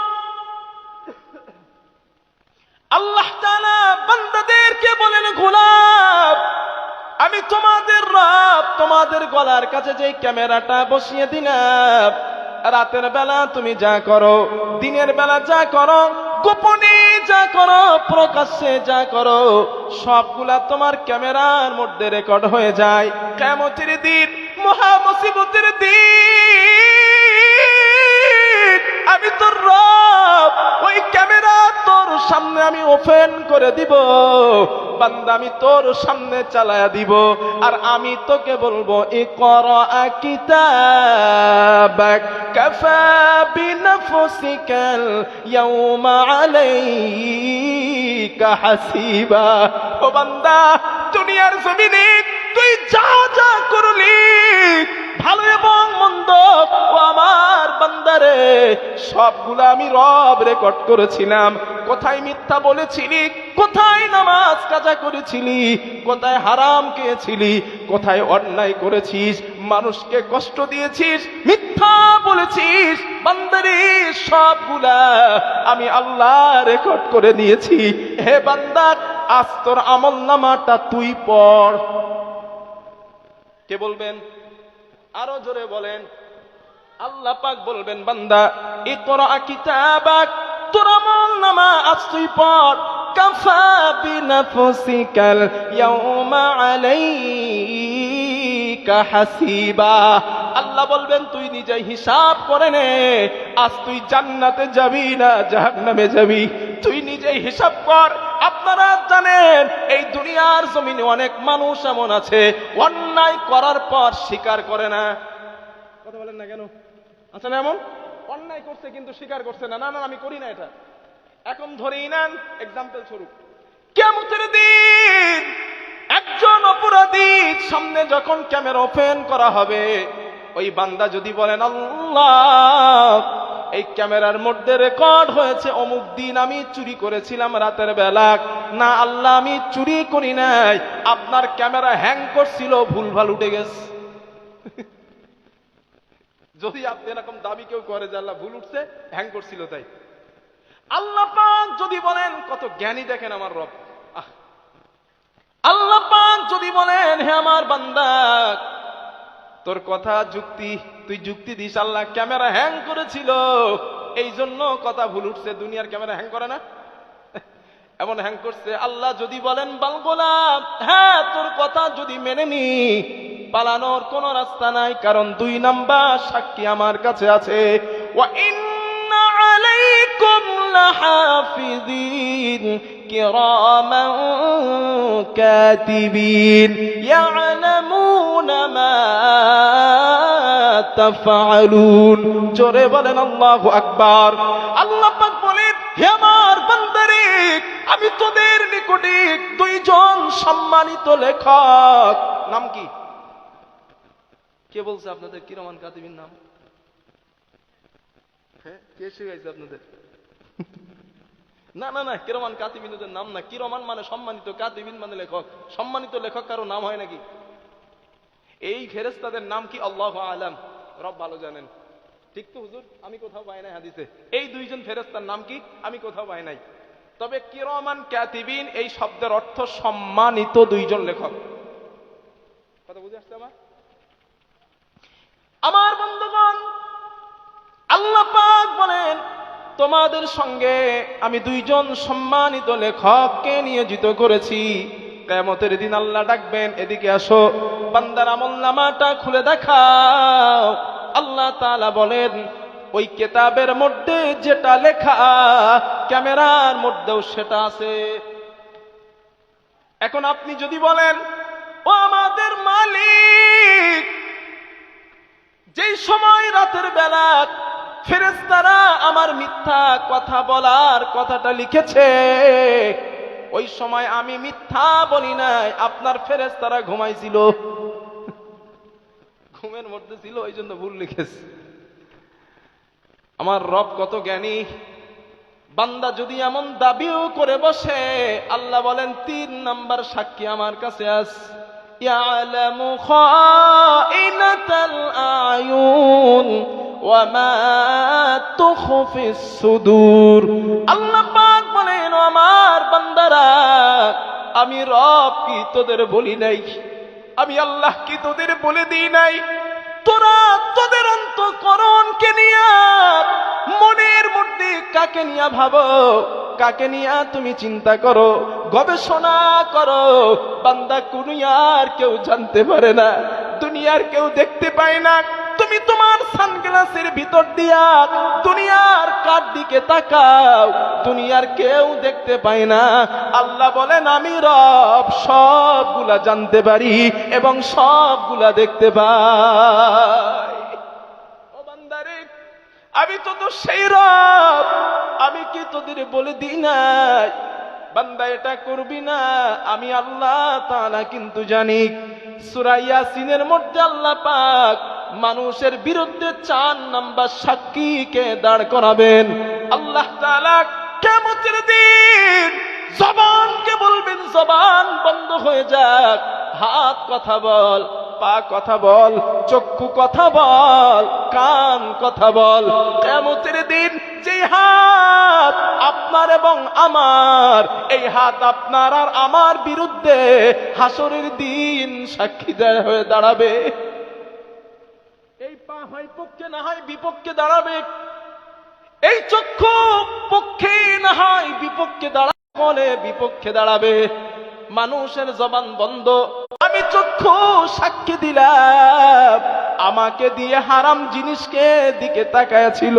আল্লাহ তাআলা বান্দাদেরকে বলেন, গোলাম আমি তোমাদের রব, তোমাদের গলার কাছে যে ক্যামেরাটা বসিয়ে দিলাম, রাতের বেলা তুমি যা করো, দিনের বেলা যা করো, গোপনে যা করো, প্রকাশ্যে যা করো, সবগুলা তোমার ক্যামেরার মধ্যে রেকর্ড হয়ে যায়। কিয়ামতের দিন, মহা মুসিবতের দিন, আমি তোর রব ওই ক্যামেরা তোর সামনে আমি ওপেন করে দিব, বান্দা আমি তোর সামনে চালায়া দিব, আর আমি তোকে বলবো ইকরা কিতাবাক কাফা বিনফসিকাল ইয়াউমা আলাইকা হাসিবা। ও বান্দা, দুনিয়ার জমিনে তুই যা যা করলি, ভালো এবং মন্দ, ও আমার বান্দারে, সবগুলা আমি রব রেকর্ড করেছিলাম। কোথায় মিথ্যা বলেছিলি, কোথায় নামাজ কাজা করেছিলি, কোথায় হারাম খেয়েছিলি, কোথায় অন্যায় করেছিস, মানুষকে কষ্ট দিয়েছিস, মিথ্যা বলেছিস, বান্দারে সবগুলা আমি আল্লাহ রেকর্ড করে নিয়েছি। হে বান্দা, আজ তোর আমলনামাটা তুই পড়। কে বলবেন? আরো জোরে বলেন। আল্লাহ পাক বলবেন, বান্দা ইকরা কিতাবাক, তোর আমলনামা আজ তুই পড়। কাফা বিনফসিকাল ইয়াউমা আলাইকা হাসিবা। আল্লাহ বলবেন, তুই নিজে হিসাব করে নে, আজ তুই জান্নাতে যাবি না জাহান্নামে যাবি, তুই নিজেই হিসাব কর। আপনারা জানেন এই দুনিয়ার জমিনে অনেক মানুষ এমন আছে অন্যায় করার পর স্বীকার করে না। কথা বলেন না কেন? আচ্ছা না, এমন অন্যায় করছে কিন্তু স্বীকার করছে না, না না আমি করি না এটা। এখন ধরেই নেন এক্সাম্পল স্বরূপ, কিয়ামতের দিন একজন অপরাধীর সামনে যখন ক্যামেরা ওপেন করা হবে, ওই বান্দা যদি বলেন আল্লাহ এই ক্যামেরার মধ্যে রেকর্ড হয়েছে অমুক দিন আমি চুরি করেছিলাম রাতের বেলা, না আল্লাহ আমি চুরি করি নাই, আপনার ক্যামেরা হ্যাং করছিল, ভুলভাল উঠে গেছে। যদি আপনি এরকম দাবি কেউ করে যে আল্লাহ ভুল উঠছে, হ্যাং করছিল তাই, আল্লাহ পাক যদি বলেন, কত জ্ঞানী দেখেন আমার রব, আল্লাহ পাক যদি বলেন হে আমার বান্দা তোর কথা যুক্তি, তুই যুক্তি দিস আল্লাহ ক্যামেরা হ্যাং করেছিল এই জন্য কথা ভুল উঠছে, দুনিয়ার ক্যামেরা হ্যাং করে না, এমন হ্যাং করছে। আল্লাহ যদি বলেন বাল গোলাম, হ্যাঁ তোর কথা যদি মেনে নি, পালানোর কোন রাস্তা নাই, কারণ 2 নাম্বার সাক্ষী আমার কাছে আছে। ওয়া ইন্না আলাইকুম লাহাফিযিন কিরামান কাতিবিন ইয়ালামুনা মা তাফআলুন। জোরে বলেন আল্লাহু আকবার। আল্লাহ পাক বলেন, হে আমার বান্দারে, আমি তোদের নিকটে 2 জন সম্মানিত লেখক। নাম কি? কে বলছে আপনাদের কিরমান কাতিবিন নাম? হ্যাঁ, কে শিখাইছে আপনাদের? না না না, কিরমান কাতিবিন ওদের নাম না। কিরমান মানে সম্মানিত, কাতিবিন মানে লেখক। সম্মানিত লেখক কারো নাম হয় নাকি? এই ফেরেশতাদের নাম কি? আল্লাহু আলাম, রব ভালো জানেন। ঠিক তো হুজুর? আমি কোথাও পাই নাই হাদিসে। এই 2 জন ফেরেশতার নাম কি? আমি কোথাও পাই নাই। তবে কিরমান কাতিবিন এই শব্দের অর্থ সম্মানিত 2 জন লেখক। কথা বুঝে আসছে আমার? আমার বন্ধুগণ, আল্লাহ পাক বলেন তোমাদের সঙ্গে আমি 2 জন সম্মানিত লেখককে নিয়োজিত করেছি। কিয়ামতের দিন আল্লাহ ডাকবেন, এদিকে আসো, বান্দার আমলনামাটা খুলে দেখাও। আল্লাহ তাআলা বলেন, ওই কিতাবের মধ্যে যেটা লেখা ক্যামেরার মধ্যেও সেটা আছে। এখন আপনি যদি বলেন, ও আমাদের মালিক, যেই সময় রাতের বেলা ফেরেশতারা আমার মিথ্যা কথা বলার কথাটা লিখেছে, ওই সময় আমি মিথ্যা বলি নাই, আপনার ফেরেশতারা ঘুমাইছিল, ঘুমের মধ্যে ছিল, ওই জন্য ভুল লিখেছে। আমার রব কত জ্ঞানী। বান্দা যদি এমন দাবিও করে বসে, আল্লাহ বলেন 3 নাম্বার সাক্ষী আমার কাছে আছে। ইয়ালামু খাইনাতাল আয়ুন ওয়া মা তুখফিস সুদূর। আল্লাহ পাক বলেন, আমার বান্দারা, আমি রব কি তোদের বলি নাই? আমি আল্লাহ কি তোদের বলে দিই নাই? তোরা তোদের অন্তঃকরণকে নিয়ে মনের মধ্যে কাকে নিয়ে ভাবো, কাকে নিয়ে তুমি চিন্তা করো, গবেষণা করো। বান্দা দুনিয়ার কেউ জানতে পারে না, দুনিয়ার কেউ দেখতে পায় না। তুমি তোমার সানগ্লাসের ভিতর দিয়া দুনিয়ার কার দিকে তাকাও, দুনিয়ার কেউ দেখতে পায় না। আল্লাহ বলেন আমি রব সবগুলা জানতে পারি এবং সবগুলা দেখতে পাই। ও বান্দারে, আমি তো সেই রব, আমি কি তোদের বলে দিই নাই বান্দা এটা করবি না? আমি আল্লাহ তাআলা কিন্তু জানি। সূরা ইয়াসিনের মধ্যে আল্লাহ পাক মানুষের বিরুদ্ধে 4 নাম্বার সাক্ষীকে দাঁড় করাবেন। আল্লাহ তাআলা কিয়ামতের দিন জবানকে বলবেন জবান বন্ধ হয়ে যাক, হাত কথা বল, পা কথা বল, চক্ষু কথা বল, কান কথা বল। কিয়ামতের দিন যে হাত আপনার এবং আমার, এই হাত আপনার আর আমার বিরুদ্ধে হাসরের দিন সাক্ষী হয়ে দাঁড়াবে। এই পা হয় পক্ষে না হয় বিপক্ষে দাঁড়াবে, এই চক্ষু পক্ষে না হয় বিপক্ষে দাঁড়াবে, বলে বিপক্ষে দাঁড়াবে। মানুষের জবান বন্ধ। আমি চক্ষু সাক্ষী দিলাম, আমাকে দিয়ে হারাম জিনিসকে দিকে তাকায়াছিল।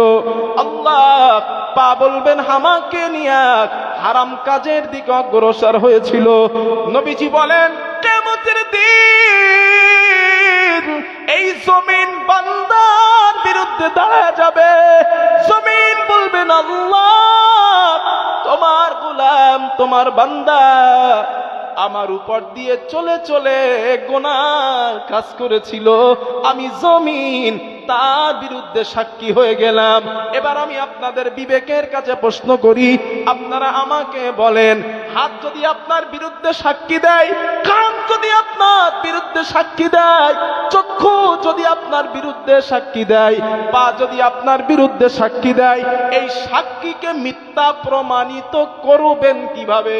আল্লাহ পা বলবেন আমাকে নিয়ে হারাম কাজের দিকে অগ্রসর হয়েছিল। নবীজি বলেন কিয়ামতের দিন এই জমিন বান্দার বিরুদ্ধে দাঁড়ায় যাবে। জমিন বলবেন আল্লাহ তোমার গোলাম, তোমার বান্দা আমার উপর দিয়ে চলে চলে গুনার কাজ করেছিল, আমি জমিন তার বিরুদ্ধে সাক্ষী হয়ে গেলাম। এবার আমি আপনাদের বিবেকের কাছে প্রশ্ন করি, আপনারা আমাকে বলেন, হাত যদি আপনার বিরুদ্ধে সাক্ষী দেয়, কান যদি আপনার বিরুদ্ধে সাক্ষী দেয়, চক্ষু যদি আপনার বিরুদ্ধে সাক্ষী দেয়, পা যদি আপনার বিরুদ্ধে সাক্ষী দেয়, এই সাক্ষীকে মিথ্যা প্রমাণিত করবেন কিভাবে?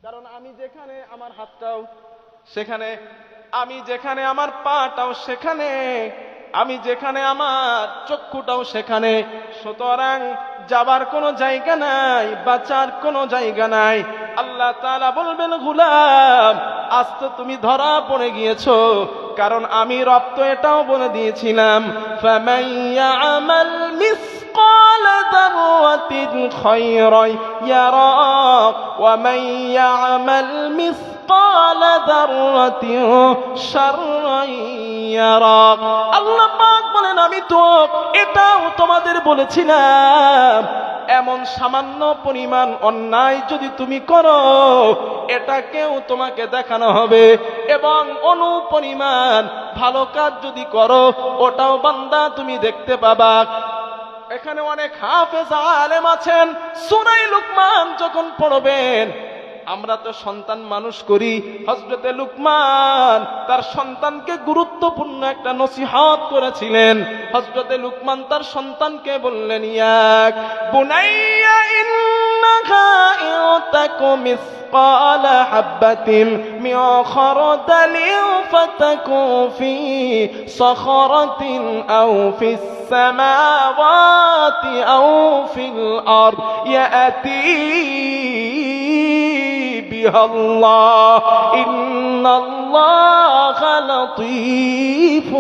কারণ আমি যেখানে আমার হাতটাও সেখানে, আমি যেখানে আমার পাটাও সেখানে, আমি যেখানে আমার চক্ষুটাও সেখানে। সুতরাং যাবার কোনো জায়গা নাই, বাঁচার কোনো জায়গা নাই। আল্লাহ তাআলা বলবেন গোলাম আজ তো তুমি ধরা পড়ে গিয়েছো, কারণ আমি রব তো এটাও বলে দিয়েছিলাম ফামান ইয়ামাল مثقال ذرة خيرا يرى ومن يعمل مثقال ذرة شرا يرى। আল্লাহ পাক বলেন আমি তো এটাও তোমাদের বলেছিলাম, এমন সামান্য পরিমাণ অন্যায় যদি তুমি করো এটাকেও তোমাকে দেখানো হবে, এবং অনুপরিমাণ ভালো কাজ যদি করো ওটাও বান্দা তুমি দেখতে পাবা। এখানে অনেক হাফেজ আলেম আছেন, সূরা লুকমান যখন পড়বেন, আমরা তো সন্তান মানুষ করি। হযরতে লুকমান তার সন্তানকে গুরুত্বপূর্ণ একটা নসিহত করেছিলেন। হযরতে লুকমান তার সন্তানকে বললেন ইয়াক বুনাইয়া ইন্নাহা ইউতাকু مثقال حبة من خردل فتكن في صخرة أو في السماوات أو في الأرض يأتي بها الله إن الله لطيف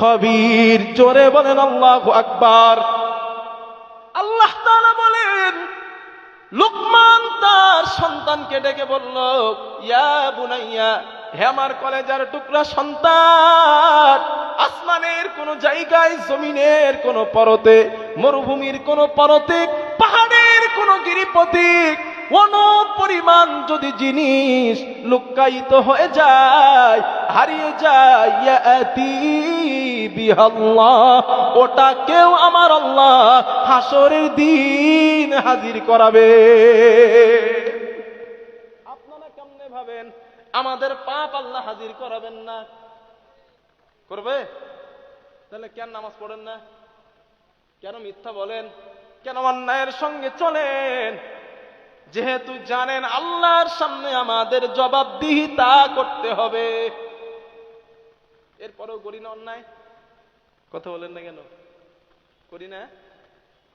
خبير। জোরে বলেন আল্লাহু আকবার। আল্লাহ তাআলা বলেন লুকমান তার সন্তানকে ডেকে বলল ইয়া বুনাইয়া, হে আমার কলেজার টুকরা সন্তান, আসমানের কোন জায়গায়, জমিনের কোন পরতে, মরুভূমির কোন পরতে, পাহাড়ের কোন গিরিপথিক অনুপরিমাণ যদি জিনিস লুক্কায়িত হয়ে যায়, হারিয়ে যায়, ইয়াতি বিহাল্লাহ, ওটাকেও আমার আল্লাহ হাসরের দিন হাজির করাবে। আপনারা কেমনে ভাবেন আমাদের পাপ আল্লাহ হাজির করাবেন না? করবে? তাহলে কেন নামাজ পড়েন না? কেন মিথ্যা বলেন? কেন অন্যায়ের সঙ্গে চলেন? যেহেতু জানেন আল্লাহর সামনে আমাদের জবাবদিহিতা করতে হবে। এরপরেও করি না অন্যায়? কথা বলেন না কেন? করি না?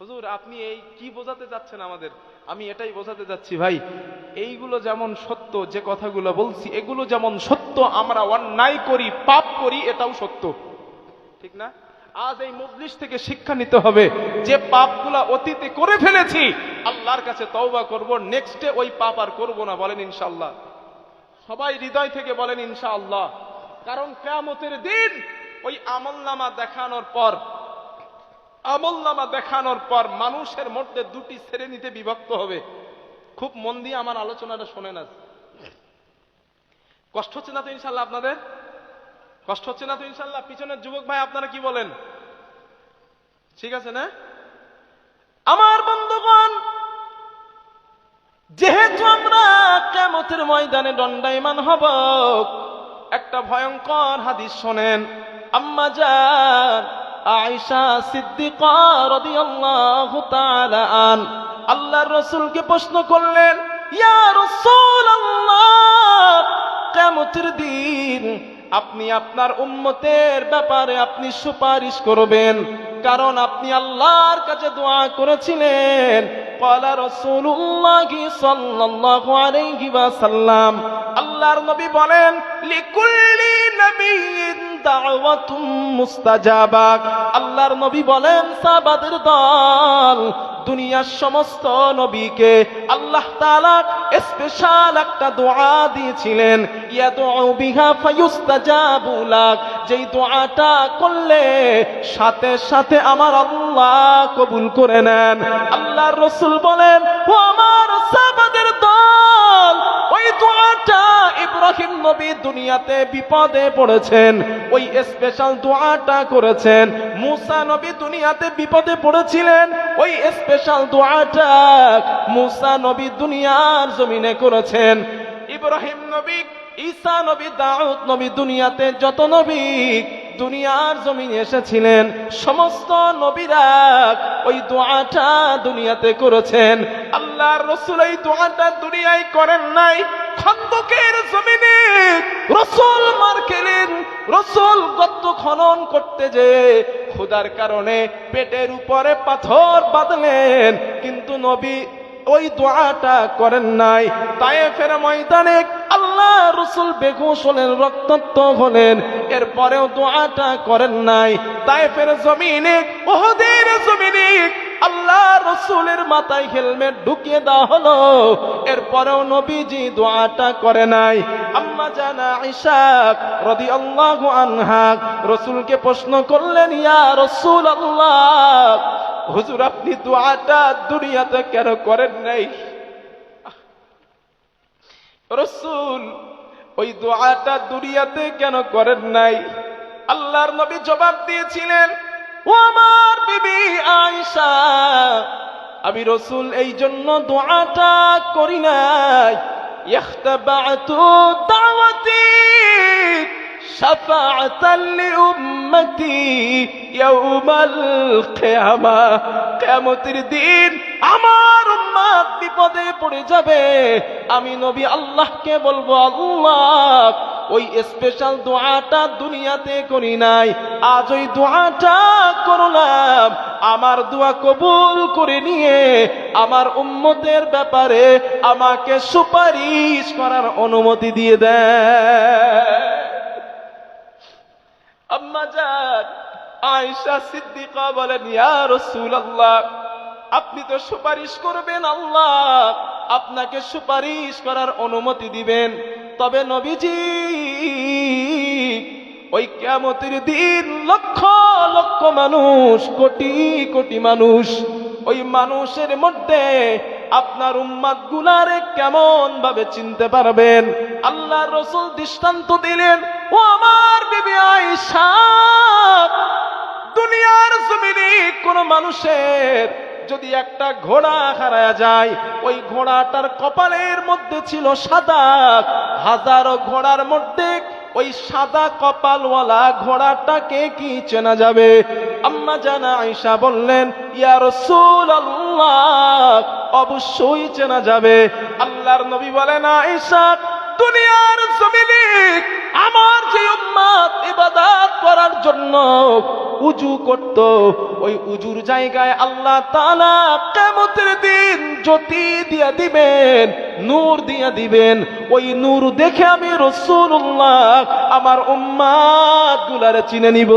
হুজুর আপনি এই কি বোঝাতে যাচ্ছেন আমাদের? আমি এটাই বোঝাতে যাচ্ছি ভাই, এইগুলো যেমন সত্য, যে কথাগুলো বলছি এগুলো যেমন সত্য, আমরা অন্যায় করি, পাপ করি, এটাও সত্য, ঠিক না? আজ এই মজলিস থেকে শিক্ষা নিতে হবে, যে পাপগুলা অতীতে করে ফেলেছি আল্লাহর কাছে তওবা করব, নেক্সটে ওই পাপ আর করব না। বলেন ইনশাআল্লাহ। সবাই হৃদয় থেকে বলেন ইনশাআল্লাহ। কারণ কিয়ামতের দিন ওই আমলনামা দেখানোর পর মানুষের মধ্যে দুটি শ্রেণীতে বিভক্ত হবে। খুব মন দিয়ে আমার আলোচনাটা শোনেন। আজ কষ্ট হচ্ছে না তো ইনশাআল্লাহ? আপনাদের কষ্ট হচ্ছে না তো ইনশাআল্লাহ? পিছনের যুবক ভাই আপনারা কি বলেন? ঠিক আছে না? আমার বন্ধুগণ, যেহেতু আমরা কিয়ামতের ময়দানে দণ্ডায়মান হব, একটা ভয়ঙ্কর হাদিস শোনেন। আম্মা জান আয়েশা সিদ্দিকা রাদিয়াল্লাহু তাআলা আন আল্লাহর রাসূলকে প্রশ্ন করলেন, ইয়া রাসূলুল্লাহ, কিয়ামতের দিন আপনি আপনার উম্মতের ব্যাপারে আপনি সুপারিশ করবেন, কারণ আপনি আল্লাহর কাছে দোয়া করেছিলেন। ক্বালা রাসূলুল্লাহ সাল্লাল্লাহু আলাইহি ওয়াসাল্লাম, আল্লাহর নবী বলেন, লিকুল্লি নাবিয়্যিন দাওয়াতুম মুস্তাজাবা। আল্লাহর নবী বলেন, সাহাবাদের দল, দুনিয়ার সমস্ত নবীকে আল্লাহ তাআলা স্পেশাল একটা দোয়া দিয়েছিলেন, ইয়াদউ বিহা ফায়ুস্তাজাবু লাক, যেই দোয়াটা করলে সাথে সাথে আমার আল্লাহ কবুল করে নেন। আল্লাহর রাসূল বলেন, ও আমার সাহাবাদের দল, ওই দোয়াটা ইব্রাহিম নবী দুনিয়াতে বিপদে পড়েছেন, ওই স্পেশাল দোয়াটা করেছেন। মুসা নবী দুনিয়াতে বিপদে পড়েছিলেন, ওই স্পেশাল দোয়াটা মুসা নবী দুনিয়ার জমিনে করেছেন। ইব্রাহিম নবী, ঈসা নবী, দাউদ নবী, দুনিয়াতে যত নবী দুনিয়ার জমিনে এসেছিলেন, সমস্ত নবীরা ওই দোয়াটা দুনিয়াতে করেছেন। আল্লাহর রাসূল এই দোয়াটা দুনিয়ায় করেন নাই, খন্দকের জমিনে রাসূল মার খেলেন। রাসূল গর্ত খনন করতে যে ক্ষুধার কারণে পেটের উপরে পাথর বাঁধলেন, কিন্তু নবী ওই দোয়াটা করেন নাই। তায়েফের ময়দানে আল্লাহ রাসূল বেহুশ হলেন, রক্তাক্ত হলেন, এরপরেও দোয়াটা করেন নাই। তায়েফের জমিনে, উহুদের জমিনে আল্লাহ রাসূলের মাথায় হেলমেট ঢুকিয়ে দেওয়া হলো, এরপরেও নবীজি দোয়াটা করে নাই। আম্মা জান আয়েশা রাদিয়াল্লাহু আনহা রাসূলকে প্রশ্ন করলেন, ইয়া রাসূলুল্লাহ, হুজুর আপনি দোয়াটা দুনিয়াতে কেন করেন নাই? রাসূল ওই দোয়াটা দুনিয়াতে কেন করেন নাই? আল্লাহর নবী জবাব দিয়েছিলেন, ও আমার বিবি আয়েশা, আমি রাসূল এই জন্য দোয়াটা করি নাই, ইখতাবাতু দাওয়াতি শাফাআতাল লিউম্মতি ইয়াউমাল কিয়ামাহ, কিয়ামতের দিন আমার উম্মত বিপদে পড়ে যাবে, আমি নবী আল্লাহকে বলবো, আল্লাহ ওই স্পেশাল দোয়াটা দুনিয়াতে করি নাই, আজ ওই দোয়াটা করলাম, আমার দোয়া কবুল করে নিয়ে আমার উম্মতের ব্যাপারে আমাকে সুপারিশ করার অনুমতি দিয়ে দেয়। আম্মা জান আয়েশা সিদ্দিকা বলেন, ইয়া রাসূলুল্লাহ, আপনি তো সুপারিশ করবেন, আল্লাহ আপনাকে সুপারিশ করার অনুমতি দিবেন, তবে নবীজি ওই কিয়ামতের দিন লক্ষ লক্ষ মানুষ, কোটি কোটি মানুষ, ওই মানুষের মধ্যে আপনার উম্মত গুলারে কেমন ভাবে চিনতে পারবেন? আল্লাহর রাসূল দৃষ্টান্ত দিলেন, ও আমার বিবি আয়েশা, দুনিয়ার জমিনে কোন মানুষের যদি একটা ঘোড়া হারায় যায়, ওই ঘোড়াটার কপালের মধ্যে ছিল সাদা, হাজারো ঘোড়ার মধ্যে ওই সাদা কপালওয়ালা ঘোড়াটাকে কি চেনা যাবে? আম্মা জান আয়েশা বললেন, ইয়া রাসূলুল্লাহ, অবশ্যই চেনা যাবে। আল্লাহর নবী বলেন, আয়েশা, দুনিয়ার জমিনে আমার যে উম্মত ইবাদত করার জন্য উজু করত, ওই উজুর জায়গায় আল্লাহ তাআলা কিয়ামতের দিন জ্যোতি দিয়া দিবেন, নূর দিয়া দিবেন। ওই নূর দেখে আমি রাসূলুল্লাহ আমার উম্মত গুলারে চিনে নিব।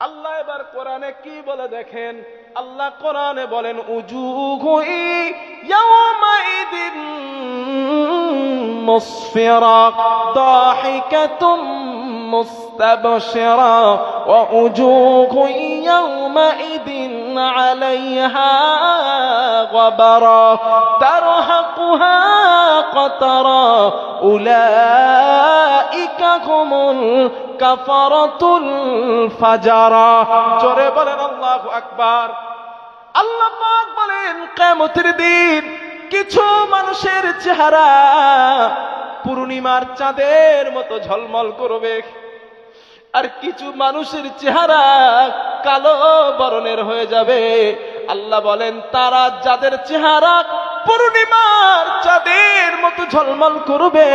আল্লাহ এবার কোরআনে কি বলে দেখেন, আল্লাহ কোরআনে বলেন উজুহু ইয়াওমাইদিন মুসফিরা দাহিকাতুম মুস্তাবশিরা ওয়া উজুহু ইয়াওমাইদিন আলাইহা গাবারা তারহাকুহা কাতারা উলাইকা হুমুল কাফারাতুল ফাজারা। জোরে বলেন আল্লাহু আকবার। আল্লাহ পাক বলেন কিয়ামতের দিন কিছু মানুষের চেহারা পূর্ণিমার চাঁদের মতো ঝলমল করবে, আর কিছু মানুষের চেহারা কালো বরণের হয়ে যাবে। আল্লাহ বলেন তারা যাদের চেহারা পূর্ণিমার চাঁদের মতো ঝলমল করবে,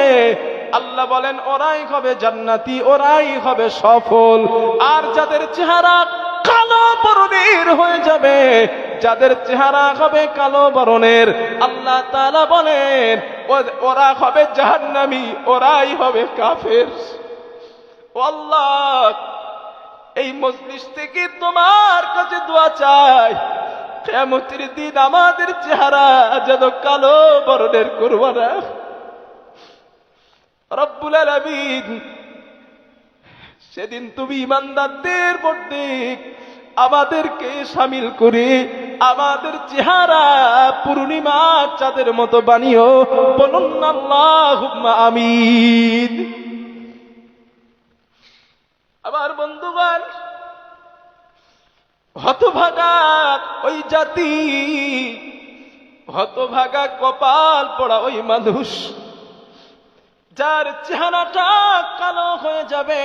আল্লাহ বলেন ওরাই হবে জান্নাতি, ওরাই হবে সফল। আর যাদের চেহারা কালো বরণের হয়ে যাবে, যাদের চেহারা হবে কালো বরণের, আল্লাহ তাআলা বলেন ওরা হবে জাহান্নামী, ওরাই হবে কাফের। ও আল্লাহ, এই মজলিস থেকে তোমার কাছে দোয়া চাই, কিয়ামতের দিন আমাদের চেহারা যেন কালো বরণের করবা না। রব্বুল আলামিন, সেদিন তুমি ইমানদারদের মধ্যে আমাদেরকে শামিল করে আমাদের চেহারা পূর্ণিমার চাঁদের মতো বানিও। বলুন আল্লাহুম্মা আমিন। আমার বন্ধুগণ, হতভাগা ওই জাতি, হতভাগা কপাল পড়া ওই মানুষ যার চেহারাটা কালো হয়ে যাবে।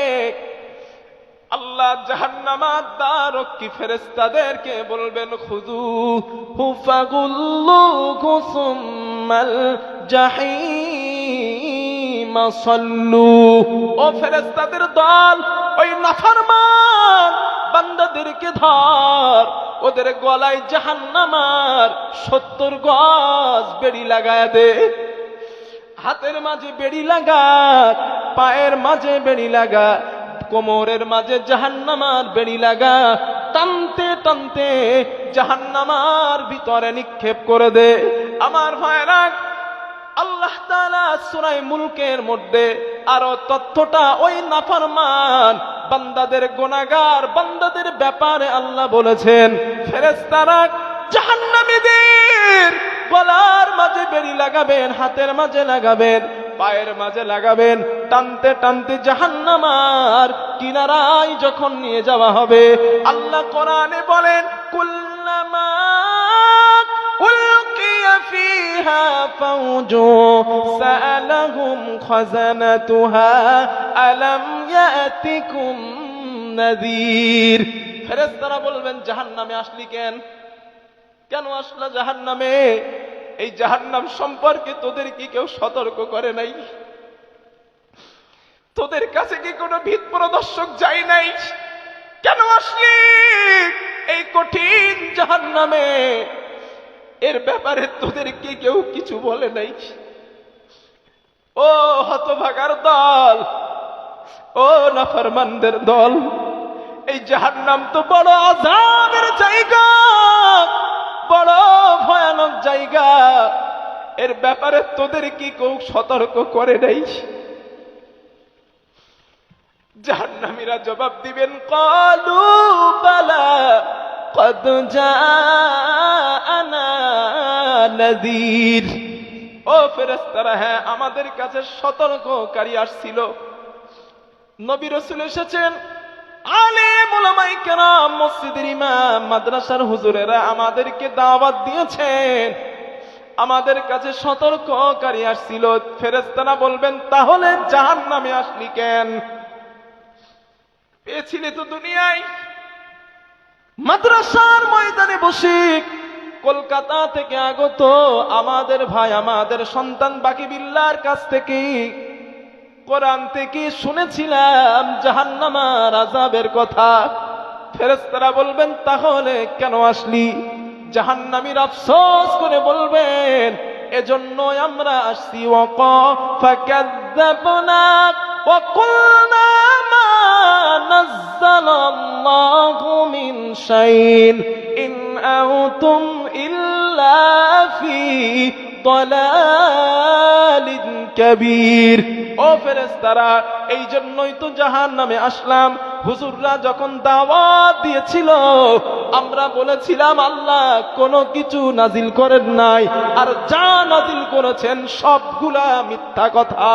আল্লাহ জাহান্নামের দ্বাররক্ষী ফেরেশতাদেরকে বলবেন খুযূহু ফাগুল্লুহু সুম্মাল জাহিম সাল্লু। ও ফেরেশতাদের দল, ওই নাফরমান বান্দাদেরকে ধর, ওদের গলায় জাহান্নামের 70 গজ বেড়ি লাগায়া দে। হাতের মাঝে বেড়ি লাগা, পায়ের মাঝে বেড়ি লাগা, কোমরের মাঝে জাহান্নামের বেড়ি লাগা, টানতে টানতে জাহান্নামের ভিতরে নিক্ষেপ করে দে। আমার ভাইরা, আল্লাহ তাআলা সূরা মুলকের মধ্যে আরো তথ্যটা ওই নাফরমান বান্দাদের, গুনাহগার বান্দাদের ব্যাপারে আল্লাহ বলেছেন, ফেরেশতারা জাহান্নামীদের গলার মাঝে বেড়ি লাগাবেন, হাতের মাঝে লাগাবেন, পায়ের মাঝে লাগাবেন, টানতে টানতে জাহান্নামের কিনারায় যখন নিয়ে যাওয়া হবে, আল্লাহ কোরআনে বলেন কুল্লামা উলকিয়া ফিহা ফাওজু সাআলাহুম খাযানাতুহা আলাম ইয়াতিকুম নাযীর। ফেরেশতারা বলবেন জাহান্নামে আসলি কেন? কেন আসলা জাহান্নামে? এই জাহান্নাম সম্পর্কে তোদের কি কেউ সতর্ক করে নাই? তোদের কাছে কি কোনো ভিত প্রদর্শক যায় নাই? কেন আসলি এই কঠিন জাহান্নামে? এর ব্যাপারে তোদের কি কেউ কিছু বলে নাই? ও হতভাগার দল, ও নাফরমানদের দল, এই জাহান্নাম তো বড় আযাবের জায়গা, বড় ভয়ানক জায়গা। এর ব্যাপারে তোদের কি কেউ সতর্ক করে নাই? জাহান্নামীরা জবাব দিবেন ক্বালু বালা ক্বাদ জাআনা নাযীর। ও ফেরেশতারা, হ্যাঁ আমাদের কাছে সতর্ককারী আসছিল। নবী রাসূল এসেছেন, আলেম উলামায়ে কেরাম, মসজিদের ইমাম, মাদ্রাসার হুজুরেরা আমাদেরকে দাওয়াত দিয়েছেন, আমাদের কাছে সতর্ককারী আসছিল। ফেরেশতারা বলবেন তাহলে জাহান্নামে আসলি কেন? পেয়েছিলি তো দুনিয়ায়, মাদ্রাসার ময়দানে বসে কলকাতা থেকে আগত আমাদের ভাই, আমাদের সন্তান বাকি বিল্লাহর কাছ থেকে কোরআন থেকে শুনেছিলাম জাহান্নামের আযাবের কথা। ফেরেশতারা বলবেন, তাহলে কেন আসলি? জাহান্নামীর আফসোস করে বলবেন, এজন্যই আমরা আসছি। ফাকাযযাবনা ওয়া কুলনা মা নাযালাল্লাহু মিন শাইইন ইন আনতুম ইল্লা ফি দালালিন কাবীর। ও ফেরেশতারা, এই জন্যই তো জাহান্নামে আসলাম। হুজুররা যখন দাওয়াত দিয়েছিল, আমরা বলেছিলাম আল্লাহ কোনো কিছু নাজিল করেন নাই, আর যা নাজিল করেছেন সবগুলা মিথ্যা কথা।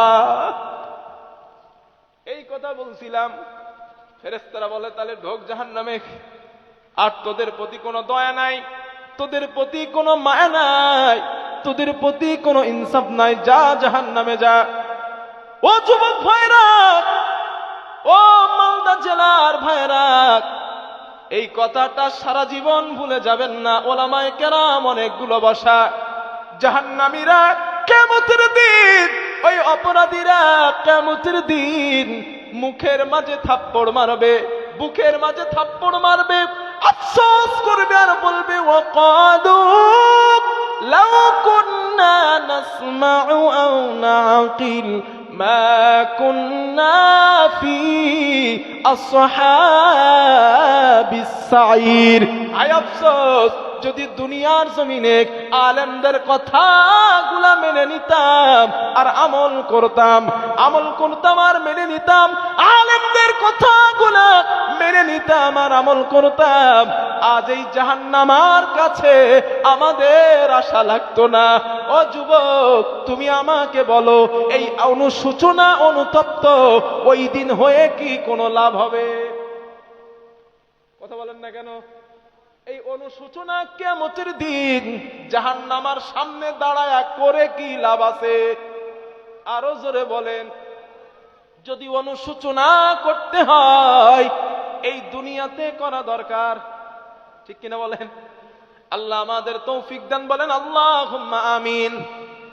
এই কথা বলছিলাম। ফেরেশতারা বলে, তাহলে ঢোক জাহান্নামে। আর তোদের প্রতি কোনো দয়া নাই, তোদের প্রতি কোনো মায়া নাই, তোদের প্রতি কোনো ইনসাফ নাই, যা জাহান্নামে যা। ও যুবক ভাইরা, ও মালদা জেলার ভাইরা, এই কথাটা সারা জীবন ভুলে যাবেন না। ওলামায়ে কেরাম অনেকগুলো বসা। জাহান্নামীরা কিয়ামতের দিন, ওই অপরাধীরা কিয়ামতের দিন মুখের মাঝে থাপ্পড় মারবে, বুকের মাঝে থাপ্পড় মারবে, আফসোস করবে আর বলবে, ওয়াকালু লাউ কুন্না নাসমাউ আও নাকিল মা কুন্না ফি আসহাবিস সাঈর। আয় আফসোস, যদি দুনিয়ার জমিনে আলেমদের কথাগুলা মেনে নিতাম আর আমল করতাম আর মেনে নিতাম, আলেমদের কথাগুলা মেনে নিতাম আর আমল করতাম, আজ এই জাহান্নামের কাছে আমাদের আশা লাগতো না। ও যুবক, তুমি আমাকে বলো, এই অনুশোচনা অনুতপ্ত ওই দিন হয়ে কি কোনো লাভ হবে? কথা বলেন না কেন? এই অনুশোচনা কিয়ামতের দিন জাহান্নামের সামনে দাঁড়ায়া করে কি লাভ আছে? আরো জোরে বলেন। যদি অনুশোচনা করতে হয়, এই দুনিয়াতে করা দরকার, ঠিক কিনা বলেন? আল্লাহ আমাদের তৌফিক দান, বলেন আল্লাহুম্মা আমিন।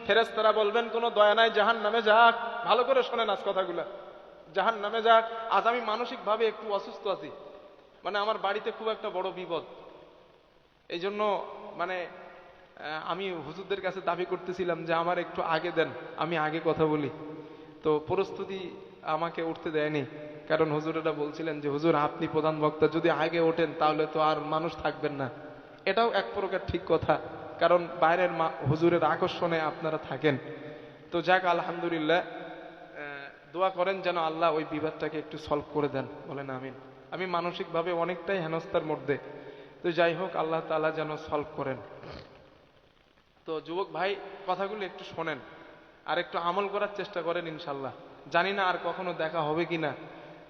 ফেরেশতারা বলবেন, কোনো দয়া নাই, জাহান্নামে যাক। ভালো করে শোনেন আজ কথাগুলা, জাহান্নামে যাক। আজ আমি মানসিকভাবে একটু অসুস্থ আছি, মানে আমার বাড়িতে খুব একটা বড় বিপদ। এই জন্য মানে আমি হুজুরদের কাছে দাবি করতেছিলাম যে আমার একটু আগে দেন, আমি আগে কথা বলি। তো প্রস্তুতি আমাকে উঠতে দেয়নি, কারণ হুজুরেরা বলছিলেন যে হুজুর আপনি প্রধান বক্তা, যদি আগে ওঠেন তাহলে তো আর মানুষ থাকবেন না। এটাও এক প্রকার ঠিক কথা, কারণ বাইরের হুজুরের আকর্ষণে আপনারা থাকেন। তো যাক, আলহামদুলিল্লাহ, দোয়া করেন যেন আল্লাহ ওই বিবাদটাকে একটু সলভ করে দেন, বলেন আমিন। আমি মানসিকভাবে অনেকটাই হেনস্থার মধ্যে, তো যাই হোক, আল্লাহ তাআলা যেন সলভ করেন। তো যুবক ভাই, কথাগুলো একটু শোনেন আর একটু আমল করার চেষ্টা করেন, ইনশাল্লাহ। জানি না আর কখনো দেখা হবে কিনা,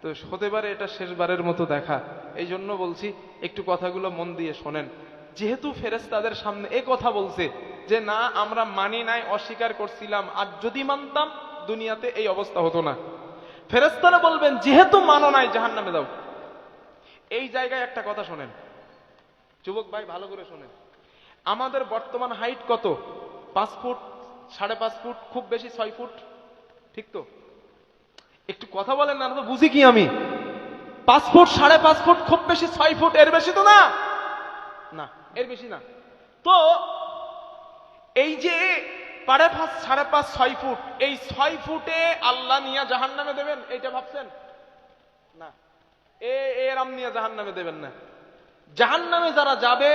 তো হতে পারে এটা শেষবারের মতো দেখা। এই জন্য বলছি, একটু কথাগুলো মন দিয়ে শোনেন। যেহেতু ফেরেশতাদের সামনে এ কথা বলছে যে না, আমরা মানি নাই, অস্বীকার করছিলাম, আর যদি মানতাম দুনিয়াতে এই অবস্থা হতো না। ফেরেশতারা বলবেন, যেহেতু মানো নাই, জাহান্নামে দাও। এই জায়গায় একটা কথা শোনেন যুবক ভাই, ভালো করে শোনেন। আমাদের বর্তমান হাইট কত? 5 ফুট, 5.5 ফুট, খুব বেশি 6 ফুট, ঠিক তো? একটু কথা বলেন না, তো বুঝি কি আমি? 5 ফুট, 5.5 ফুট, খুব বেশি 6 ফুট, এর বেশি তো না, না এর বেশি না। তো এই যে 5.5, 5.5, 6 ফুট, এই 6 ফুটে আল্লাহ নিয়ে জাহান্নামে দেবেন, এইটা ভাবছেন? না, এরাম নিয়ে জাহান্নামে দেবেন না। জাহান্নামে যারা যাবে,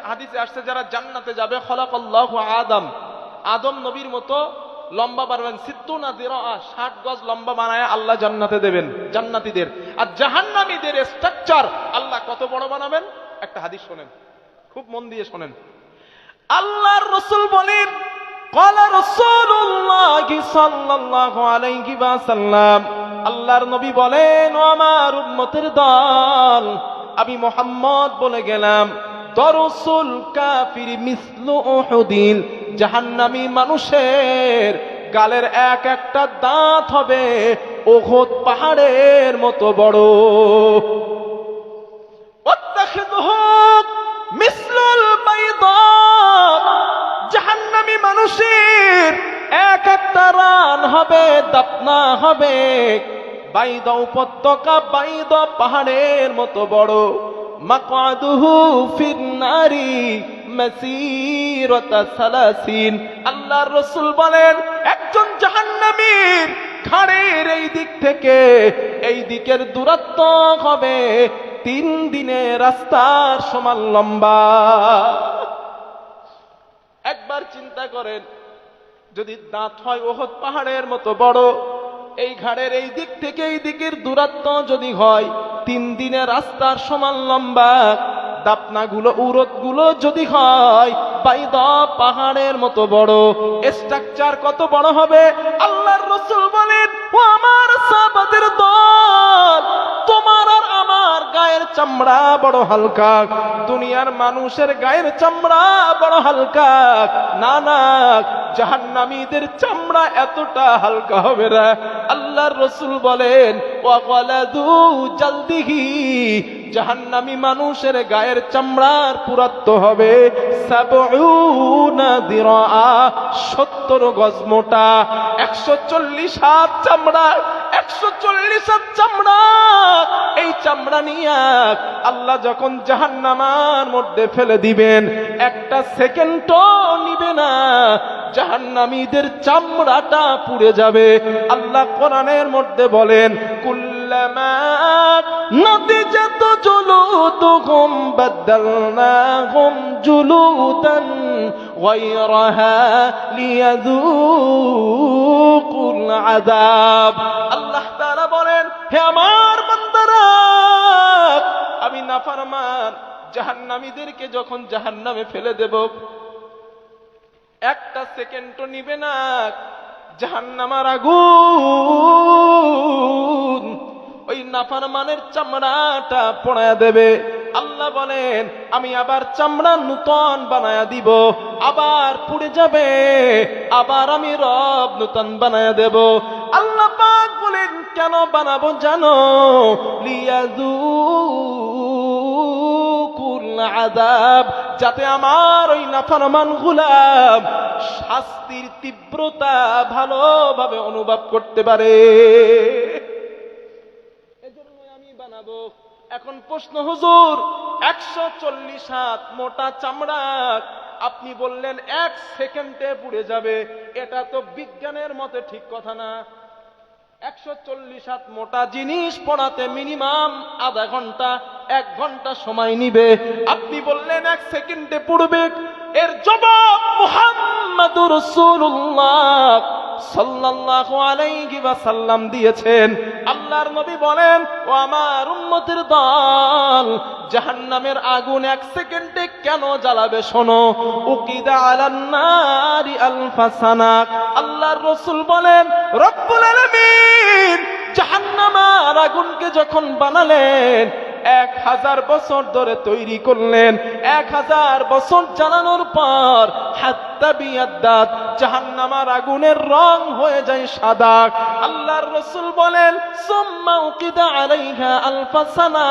হাদিসে আসছে, যারা জান্নাতে যাবে, খলাকাল্লাহু আদম নবীর মতো লম্বা বাড়বেন, 60 যিরাআ, 60 গজ লম্বা বানায় আল্লাহ জান্নাতে দেবেন জান্নাতীদের। আর জাহান্নামীদের স্ট্রাকচার আল্লাহ কত বড় বানাবেন? একটা হাদিস শোনেন, খুব মন দিয়ে শোনেন। আল্লাহর রাসূল বলেন, ক্বালা রাসূলুল্লাহ সাল্লাল্লাহু আলাইহি ওয়াসাল্লাম, আল্লাহর নবী বলেন, ও আমার উম্মতের দল, আমি মুহাম্মদ বলে গেলাম, দরসুল কাফির মিসলু উহুদিন, জাহান্নামী মানুষের গালের এক একটা দাঁত হবে উহুদ পাহাড়ের মতো বড়। ওয়াত্তাখিযহু মিসলুল বাইদা হবে, দাপনা হবে। বাইদা উপত্যকা, বাইদা পাহাড়ের মতো বড়। মাকআদুহু ফিন্নারি মাসিরাতা সালাসিন। আল্লাহর রাসূল বলেন, একজন জাহান্নামীর ঘাড়ের এই দিক থেকে এই দিকের দূরত্ব হবে 3 দিনের রাস্তার সমান লম্বা। একবার চিন্তা করেন, যদি দাঁত হয় ওহদ পাহাড়ের মতো বড়, এই ঘাড়ের এই দিক থেকে এই দিকের দূরত্ব যদি হয় 3 দিনের রাস্তার সমান লম্বা, দাপনাগুলো উরতগুলো যদি হয় বাইদা পাহাড়ের মতো বড়, স্ট্রাকচার কত বড় হবে? আল্লাহর রাসূল বলেন, ও আমার সাহাবাদের দল, তোমার আর আমার গায়ের চামড়া বড় হালকা। দুনিয়ার মানুষের গায়ের চামড়া বড় হালকা না, না, জাহান্নামীদের চামড়া এতটা হালকা হবে না। আল্লাহর রাসূল বলেন, ওয়াগালাদু জালদিহি, জাহান্নামী মানুষের গায়ের চামড়ার পুরুত্ব হবে ৭০ দিরআ, ৭০ গজ মোটা। ১৪০ হাত চামড়া, ১৪০ হাত চামড়া। এই চামড়া নিয়ে আল্লাহ যখন জাহান্নামের মধ্যে ফেলে দিবেন, একটা সেকেন্ডও নিবে না, জাহান্নামীদের চামড়াটা পুড়ে যাবে। আল্লাহ কোরআনের মধ্যে বলেন, কুল্লামা নাদিজাত জুলুদুহুম বাদদালনাহুম জুলুদান গায়রাহা লিয়াযুকুল আযাব। আল্লাহ তাআলা বলেন, হে আমার বান্দারা, আমি নাফরমান জাহান্নামীদেরকে যখন জাহান্নামে ফেলে দেব, একটা সেকেন্ডও নিবে না, জাহান্নামের আগুন ওই নাফরমানের চামড়াটা পোড়ায়া দেবে। আল্লাহ বলেন, আমি আবার চামড়া নূতন বানায়া দিব, আবার পুড়ে যাবে, আবার আমি রব নূতন বানায়া দেব। আল্লাহ পাক বলেন, কেন বানাবো জানো? লিয়াযুকুল আযাব, যাতে আমার ওই নাফরমান গোলাম শাস্তির তীব্রতা ভালোভাবে অনুভব করতে পারে। এজন্য আমি বানাবো। এখন প্রশ্ন, হুজুর ১৪০ হাত মোটা চামড়া, আপনি বললেন 1 সেকেন্ডে পুড়ে যাবে, এটা তো বিজ্ঞানের মতে ঠিক কথা না। ১৪০ হাত মোটা জিনিস পড়াতে মিনিমাম আধা ঘন্টা 1 ঘন্টা সময় নিবে, আপনি বললেন 1 সেকেন্ডে পুড়বে। এর জবাব মুহাম্মাদুর রাসূলুল্লাহ সাল্লাল্লাহু আলাইহি ওয়াসাল্লাম দিয়েছেন। আল্লাহর নবী বলেন, ও আমার উম্মতের দল, জাহান্নামের আগুন 1 সেকেন্ডে কেন জ্বালাবে শোনো। উকিদা আলান নারি আলফা সানা। আল্লাহর রাসূল বলেন, রব্বুল আলামিন জাহান্নামের আগুনকে যখন বানালেন, 1000 বছর ধরে তৈরি করলেন। 1000 বছর জ্বালানোর পর হাত্তা বিয়াদ্দাত, জাহান্নামের আগুনের রং হয়ে যায় সাদা। আল্লাহর রাসূল বলেন, সুম্মা উকিদা আলাইহা আলফা সানা।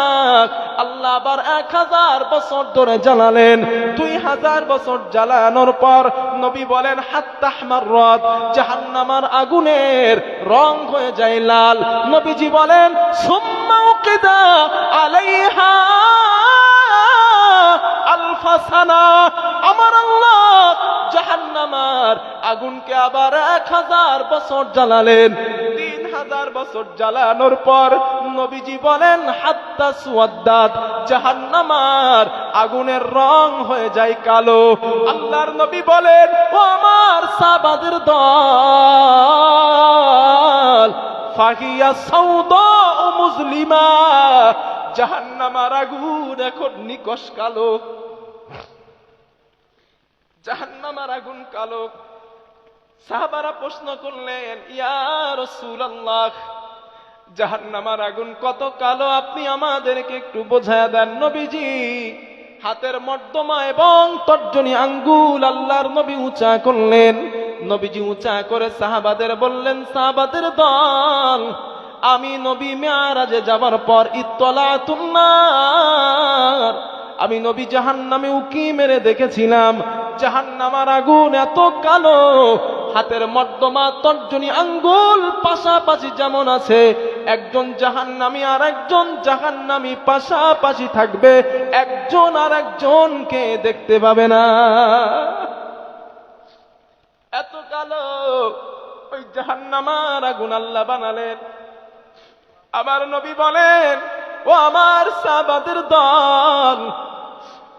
আল্লাহ আবার 1000 বছর ধরে জ্বালালেন। 2000 বছর জ্বালানোর পর নবী বলেন, হাত্তা আহমাররাত, জাহান্নামের আগুনের রং হয়ে যায় লাল। নবীজি বলেন, সুম্মা উকিদা আলাইহা আলফা সানা। আমার আল্লাহ জাহান্নামের আগুনকে আবার 1000 বছর জ্বালালেন। 3000 বছর জ্বালানোর পর নবীজি বলেন, হাত্তা সুয়াদ্দাত, জাহান্নামের আগুনের রং হয়ে যায় কালো। আল্লাহর নবী বলেন, ও আমার সাহাবাদের দল, ফাহিয়া সাউদা ও মুজলিমা, জাহান্নামের আগুন এখন নিকশ কালো। জাহান্নামের আগুন কালো। সাহাবারা প্রশ্ন করলেন, ইয়া রাসূলুল্লাহ, জাহান্নামের আগুন কত কালো, আপনি আমাদেরকে একটু বোঝায়া দেন। নবীজি হাতের মধ্যমা এবং তর্জনী আঙ্গুল আল্লাহর নবী উঁচা করলেন। নবীজি উঁচা করে সাহাবাদের বললেন, সাহাবাদের দল, আমি নবী মেরাজে যাবার পর ইত্তলাতুন নার, আমি নবী জাহান্নামে উকি মেরে দেখেছিলাম, জাহান্নামের আগুন এত কালো, হাতের মর্দমা তর্জনী আঙ্গুল পাশাপাশি যেমন আছে, একজন জাহান্নামী আর একজন জাহান্নামী পাশাপাশি থাকবে, একজন আর একজনকে দেখতে পাবে না। এত কালো ওই জাহান্নামার আগুন আল্লাহ বানালেন। আমার নবী বলেন, ও আমার সাহাবাদের দল,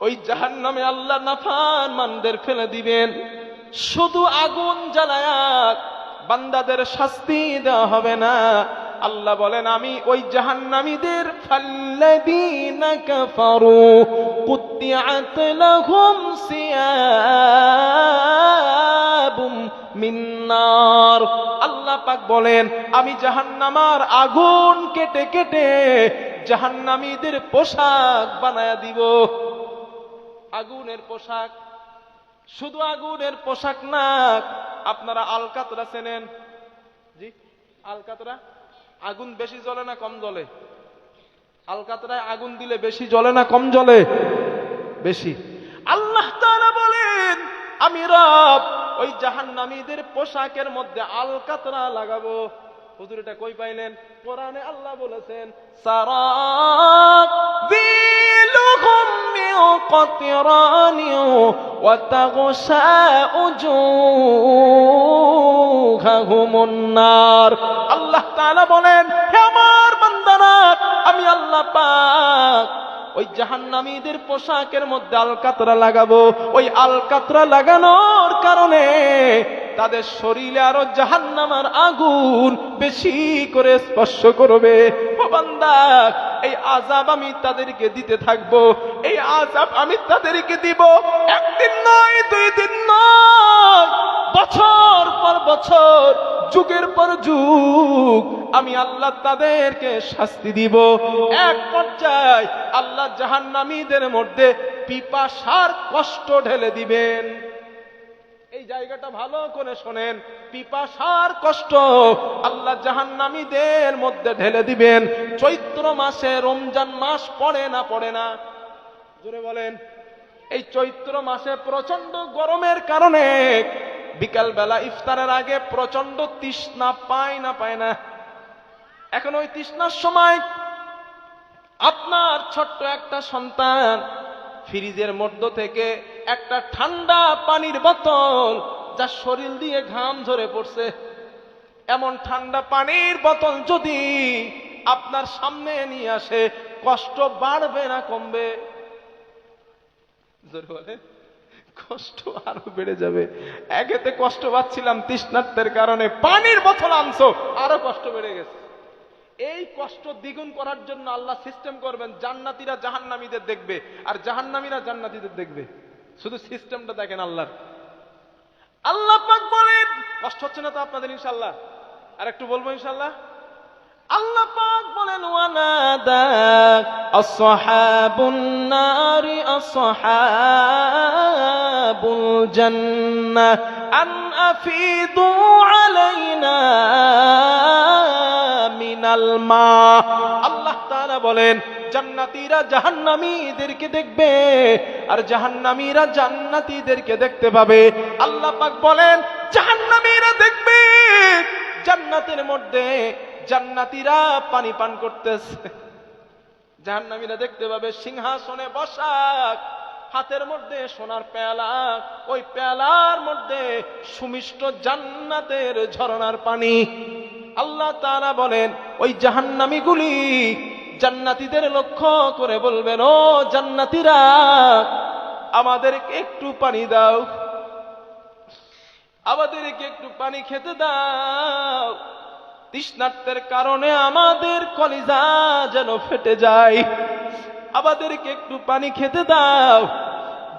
ওই জাহান্নামে আল্লাহ নাফরমানদের ফেলে দিবেন, শুধু আগুন জ্বালায়া বান্দাদের শাস্তি দেওয়া হবে না। আল্লাহ বলেন, আমি ওই জাহান্নামীদের ফাল্লাযীনা কাফারু কুত্তিআত লাহুম সিয়াবুম মিন নার। আল্লাহ পাক বলেন, আমি জাহান্নামার আগুন কেটে কেটে জাহান্নামীদের পোশাক বানায়া দিব। আগুনের পোশাক, শুধু আগুনের পোশাক না, আপনারা আলকাতরা চেনেন? জি, আলকাতরা আগুন বেশি জ্বলে না কম জ্বলে? আলকাতরায় আগুন দিলে বেশি জ্বলে না কম জ্বলে? বেশি। আল্লাহ তাআলা বলেন, আমি রব ওই জাহান্নামীদের পোশাকের মধ্যে আলকাতরা লাগাবো। হুজুর এটা কই পাইলেন? কোরআনে আল্লাহ বলেছেন, সারাবিলুহুম মিন কতরানি ওয়া তাগশা উজুহাহুমুন নার। আল্লাহ তাআলা বলেন, হে আমার বান্দারা, আমি আল্লাহ পাক ওই জাহান্নামীদের পোশাকের মধ্যে আলকাতরা লাগাবো। ওই আলকাতরা লাগানোর কারণে তাদের শরীরে আরো জাহান্নামের আগুন বেশি করে স্পর্শ করবে। ও বান্দা, এই আযাব আমি তাদেরকে দিতে থাকবো, এই আযাব আমি তাদেরকে দিব। একদিন নয়, দুই দিন নয়, বছর পর বছর, যুগের পর যুগ আমি আল্লাহ তাদেরকে শাস্তি দিব। এক পর্যায়ে আল্লাহ জাহান্নামীদের মধ্যে পিপাসার কষ্ট ঢেলে দিবেন। এই জায়গাটা ভালো করে শোনেন, পিপাসার কষ্ট আল্লাহ জাহান্নামীদের মধ্যে ঢেলে দিবেন। চৈত্র মাসে, রমজান মাস পড়ে না পড়ে না? জোরে বলেন। এই চৈত্র মাসে প্রচন্ড গরমের কারণে বিকাল বেলা ইফতারের আগে প্রচন্ড তৃষ্ণা পায় না পায় না? এখন ওই তৃষ্ণার সময় আপনার ছোট্ট একটা সন্তান ফ্রিজের মধ্য থেকে একটা ঠান্ডা পানির বোতল, যা শরীর দিয়ে ঘাম ঝরে পড়ছে, এমন ঠান্ডা পানির বোতল যদি আপনার সামনে নিয়ে আসে, কষ্ট বাড়বে না কমবে? জোরে বলেন। কষ্ট আরো বেড়ে যাবে। একেতে কষ্ট পাচ্ছিলাম তৃষ্ণার্তের কারণে, পানির বোতল আনছো, আরো কষ্ট বেড়ে গেছে। এই কষ্ট দ্বিগুণ করার জন্য আল্লাহ সিস্টেম করবেন, জান্নাতীরা জাহান্নামীদের দেখবে আর জাহান্নামীরা জান্নাতীদের দেখবে। শুধু সিস্টেমটা দেখেন আল্লাহর। আল্লাহ পাক বলেন, কষ্ট হচ্ছে না তো আপনাদের ইনশাআল্লাহ? আর একটু বলবো ইনশাআল্লাহ। আল্লাহ পাক বলেন, ওয়ানাদা আসহাবুন নারি আসহাবুল জান্নাহ আন আফিদু আলাইনা মিনাল মা। আল্লাহ তাআলা বলেন, জান্নাতীরা জাহান্নামীদেরকে দেখবে আর জাহান্নামীরা জান্নাতীদেরকে দেখতে পাবে। আল্লাহ পাক বলেন, জাহান্নামীরা দেখবে জান্নাতের মধ্যে জান্নাতীরা পানি পান করতেছে, জাহান্নামীরা দেখতে পাবে সিংহাসনে বসা, হাতের মধ্যে সোনার পেয়ালা, ওই পেয়ালার মধ্যে সুমিষ্ট জান্নাতের ঝরনার পানি। আল্লাহ তাআলা বলেন, ওই জাহান্নামীগুলি জান্নাতীদের লক্ষ্য করে বলবেন, ও জান্নাতীরা, আমাদেরকে একটু পানি দাও, আমাদেরকে একটু পানি খেতে দাও, তৃষ্ণার্তের কারণে আমাদের কলিজা যেন ফেটে যায়, আমাদেরকে একটু পানি খেতে দাও।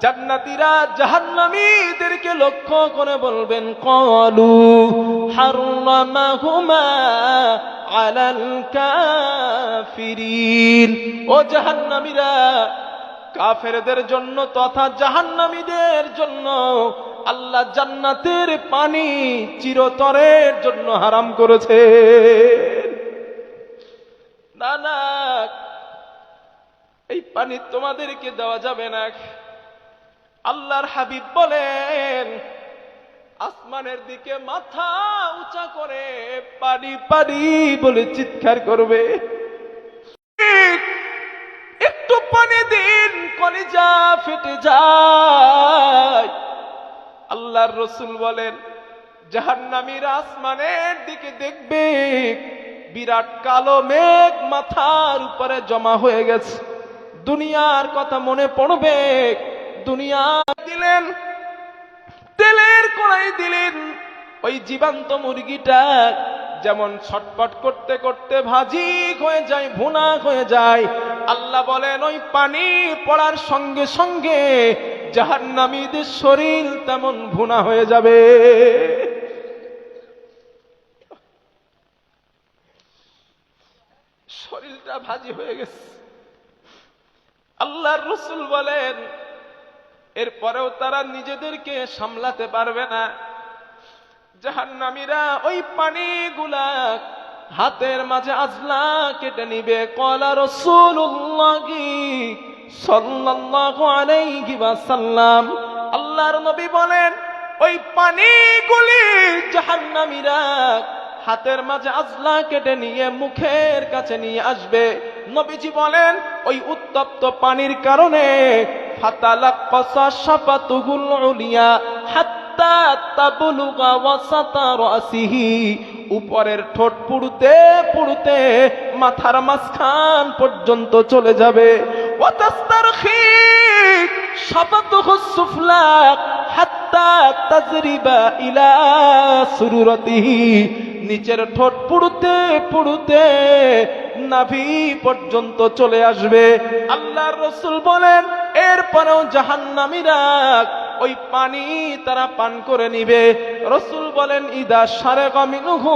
জান্নাতীরা জাহান্নামীদেরকে লক্ষ্য করে বলবেন, ক্বালু হাররামাহুমা আলাল কাফিরিন। ও জাহান্নামীরা, কাফেরদের জন্য তথা জাহান্নামীদের জন্য আল্লাহ জান্নাতের পানি চিরতরের জন্য হারাম করেছে। না না, এই পানি তোমাদেরকে দেওয়া যাবে না। আল্লাহর হাবিব বলেন, আসমানের দিকে মাথা উঁচা করে পানি পানি বলে চিৎকার করবে, একটু পানি দিন, কলিজা ফেটে যায়। আল্লাহর রাসূল বলেন, জাহান্নামীরা আসমানের দিকে দেখবে, বিরাট কালো মেঘ মাথার উপরে জমা হয়ে গেছে। দুনিয়ার কথা মনে পড়বে, দুনিয়া দিলেন, তেলের কড়াই দিলেন, ওই জীবন্ত মুরগিটা যেমন ছটপট করতে করতে ভাজি হয়ে যায়, ভুনা হয়ে যায়। আল্লাহ বলেন, ওই পানি পড়ার সঙ্গে সঙ্গে জাহান্নামীদের শরীর তেমন ভুনা হয়ে যাবে। শরীরটা ভাজি হয়ে গেছে। আল্লাহর রাসূল বলেন, এরপরেও তারা নিজেদেরকে সামলাতে পারবে না। জাহান্নামীরা ওই পানিগুলা হাতের মাঝে আজলা কেটে নিবে। ক্বালা রাসূলুল্লাহি সাল্লাল্লাহু আলাইহি ওয়াসাল্লাম, আল্লাহর নবী বলেন, ওই পানিগুলি জাহান্নামীরা হাতের মাঝে আজলা কেটে নিয়ে মুখের কাছে নিয়ে আসবে। নবীজি বলেন, ওই উত্তপ্ত পানির কারণে ফাতালাক্কাসা শাফাতুহুল উলিয়া হাত্তা তাবলুগা ওয়াসাতা রাসিহি, উপরের ঠোঁট পুড়তে পুড়তে মাথার মাঝখান পর্যন্ত চলে যাবে। ওয়াতাস্তারখি শাফাতুহুস সুফলা হাত্তা তাজরিবা ইলা সুরুরাতিহি, নিচের ঠোঁট পুড়তে পুড়তে নাভি পর্যন্ত চলে আসবে। আল্লাহর রাসূল বলেন, এরপরেও জাহান্নামীরা ওই পানি তারা পান করে নিবে। রাসূল বলেন, ইদা শারাকা মিনহু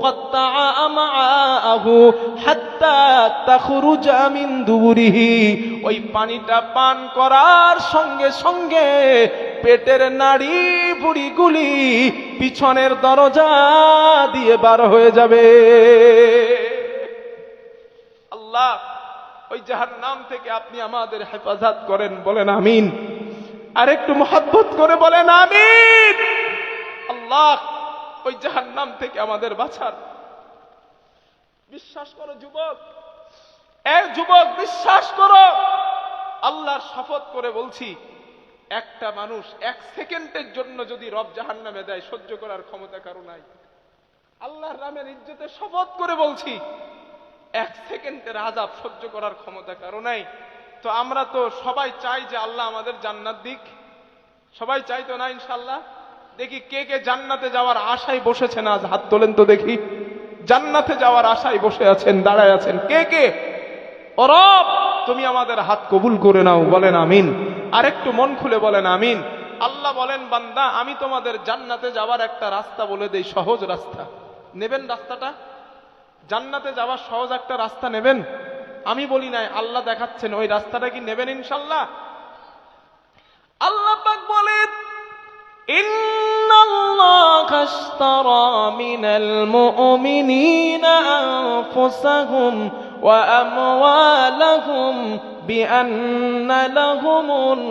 ক্বাত্তা আমাআহু হাত্তা তাখরুজা মিন দুবুরিহি, ওই পানিটা পান করার সঙ্গে সঙ্গে পেটের নাড়ি বুড়িগুলি পিছনের দরজা দিয়ে বার হয়ে যাবে। আল্লাহ ওই জাহান্নাম থেকে আপনি আমাদের হেফাজত করেন, বলেন আমিন। আর একটু মহব্বত করে বলেন আমিন। আল্লাহ ওই জাহান্নাম থেকে আমাদের বাঁচান। বিশ্বাস করো যুবক, এক যুবক বিশ্বাস করো, আল্লাহর শপথ করে বলছি, একটা মানুষ এক সেকেন্ডের জন্য যদি রব জাহান্নামে দেয়, সহ্য করার ক্ষমতা কারো নাই। আল্লাহর নামের ইজ্জতে শপথ করে বলছি, এক সেকেন্ডের আযাব সহ্য করার ক্ষমতা কারো নাই। তো আমরা তো সবাই চাই যে আল্লাহ আমাদের জান্নাত দিক, সবাই চাই তো না ইনশাআল্লাহ? দেখি কে কে জান্নাতে যাওয়ার আশায় বসেছেন, আজ হাত তোলেন তো দেখি। জান্নাতে যাওয়ার আশায় বসে আছেন, দাঁড়ায় আছেন কে কে? ও রব, তুমি আমাদের হাত কবুল করে নাও, বলেন আমিন। আর একটু মন খুলে বলেন আমিন। আল্লাহ বলেন, বান্দা আমি তোমাদের জান্নাতে যাওয়ার একটা রাস্তা বলে দেই, সহজ রাস্তা। নেবেন রাস্তাটা? জান্নাতে যাওয়ার সহজ একটা রাস্তা নেবেন? আমি বলি নাই, আল্লাহ দেখাচ্ছেন, ওই রাস্তাটা কি নেবেন ইনশাআল্লাহ? আল্লাহ পাক বলেন, ইন্নাল্লাহা আশতারা মিনাল মুমিনিনা আনফুসাহুম ওয়া আমওয়ালাহুম বিআন্না লাহুমুল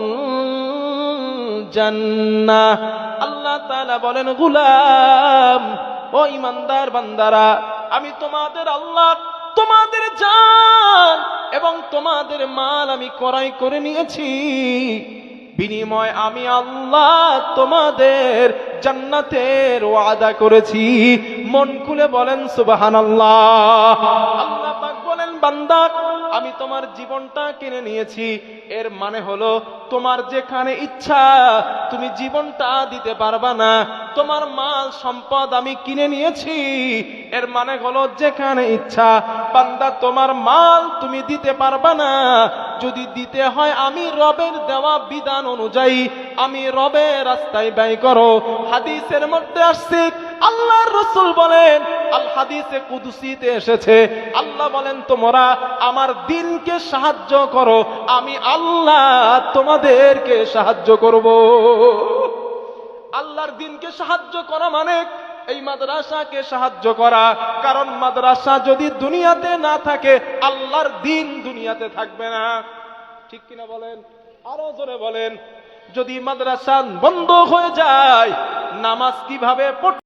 জান্নাহ। আল্লাহ তাআলা বলেন, গোলাম, ও ঈমানদার বান্দারা, আমি তোমাদের আল্লাহ তোমাদের জান এবং তোমাদের মাল আমি ক্রয় করে নিয়েছি, বিনিময় আমি আল্লাহ তোমাদের জান্নাতের ওয়াদা করেছি। মন খুলে বলেন সুবহানাল্লাহ। আল্লাহ পাক বলেন, বান্দা আমি তোমার জীবনটা কিনে নিয়েছি। এর মানে হলো তোমার যেখানে ইচ্ছা তুমি জীবনটা দিতে পারবা না। তোমার মাল সম্পদ আমি কিনে নিয়েছি, এর মানে হলো যেখানে ইচ্ছা বান্দা তোমার মাল তুমি দিতে পারবা না। যদি দিতে হয় আমি রবের দেওয়া বিধান অনুযায়ী আমি রবের রাস্তায় ব্যয় করো। হাদিসের মধ্যে আসছে, আল্লাহর রাসূল বলেন, আল হাদিসে কুদসিতে এসেছে, আল্লাহ বলেন, তোমরা আমার দ্বীনকে সাহায্য করো, আমি আল্লাহ তোমাদেরকে সাহায্য করব। আল্লাহর দ্বীনকে সাহায্য করা মানে এই মাদ্রাসাকে সাহায্য করা। কারণ মাদ্রাসা যদি দুনিয়াতে না থাকে, আল্লাহর দ্বীন দুনিয়াতে থাকবে না। ঠিক কিনা বলেন? আরো জোরে বলেন। যদি মাদ্রাসা বন্ধ হয়ে যায়, নামাজ কিভাবে পড়তে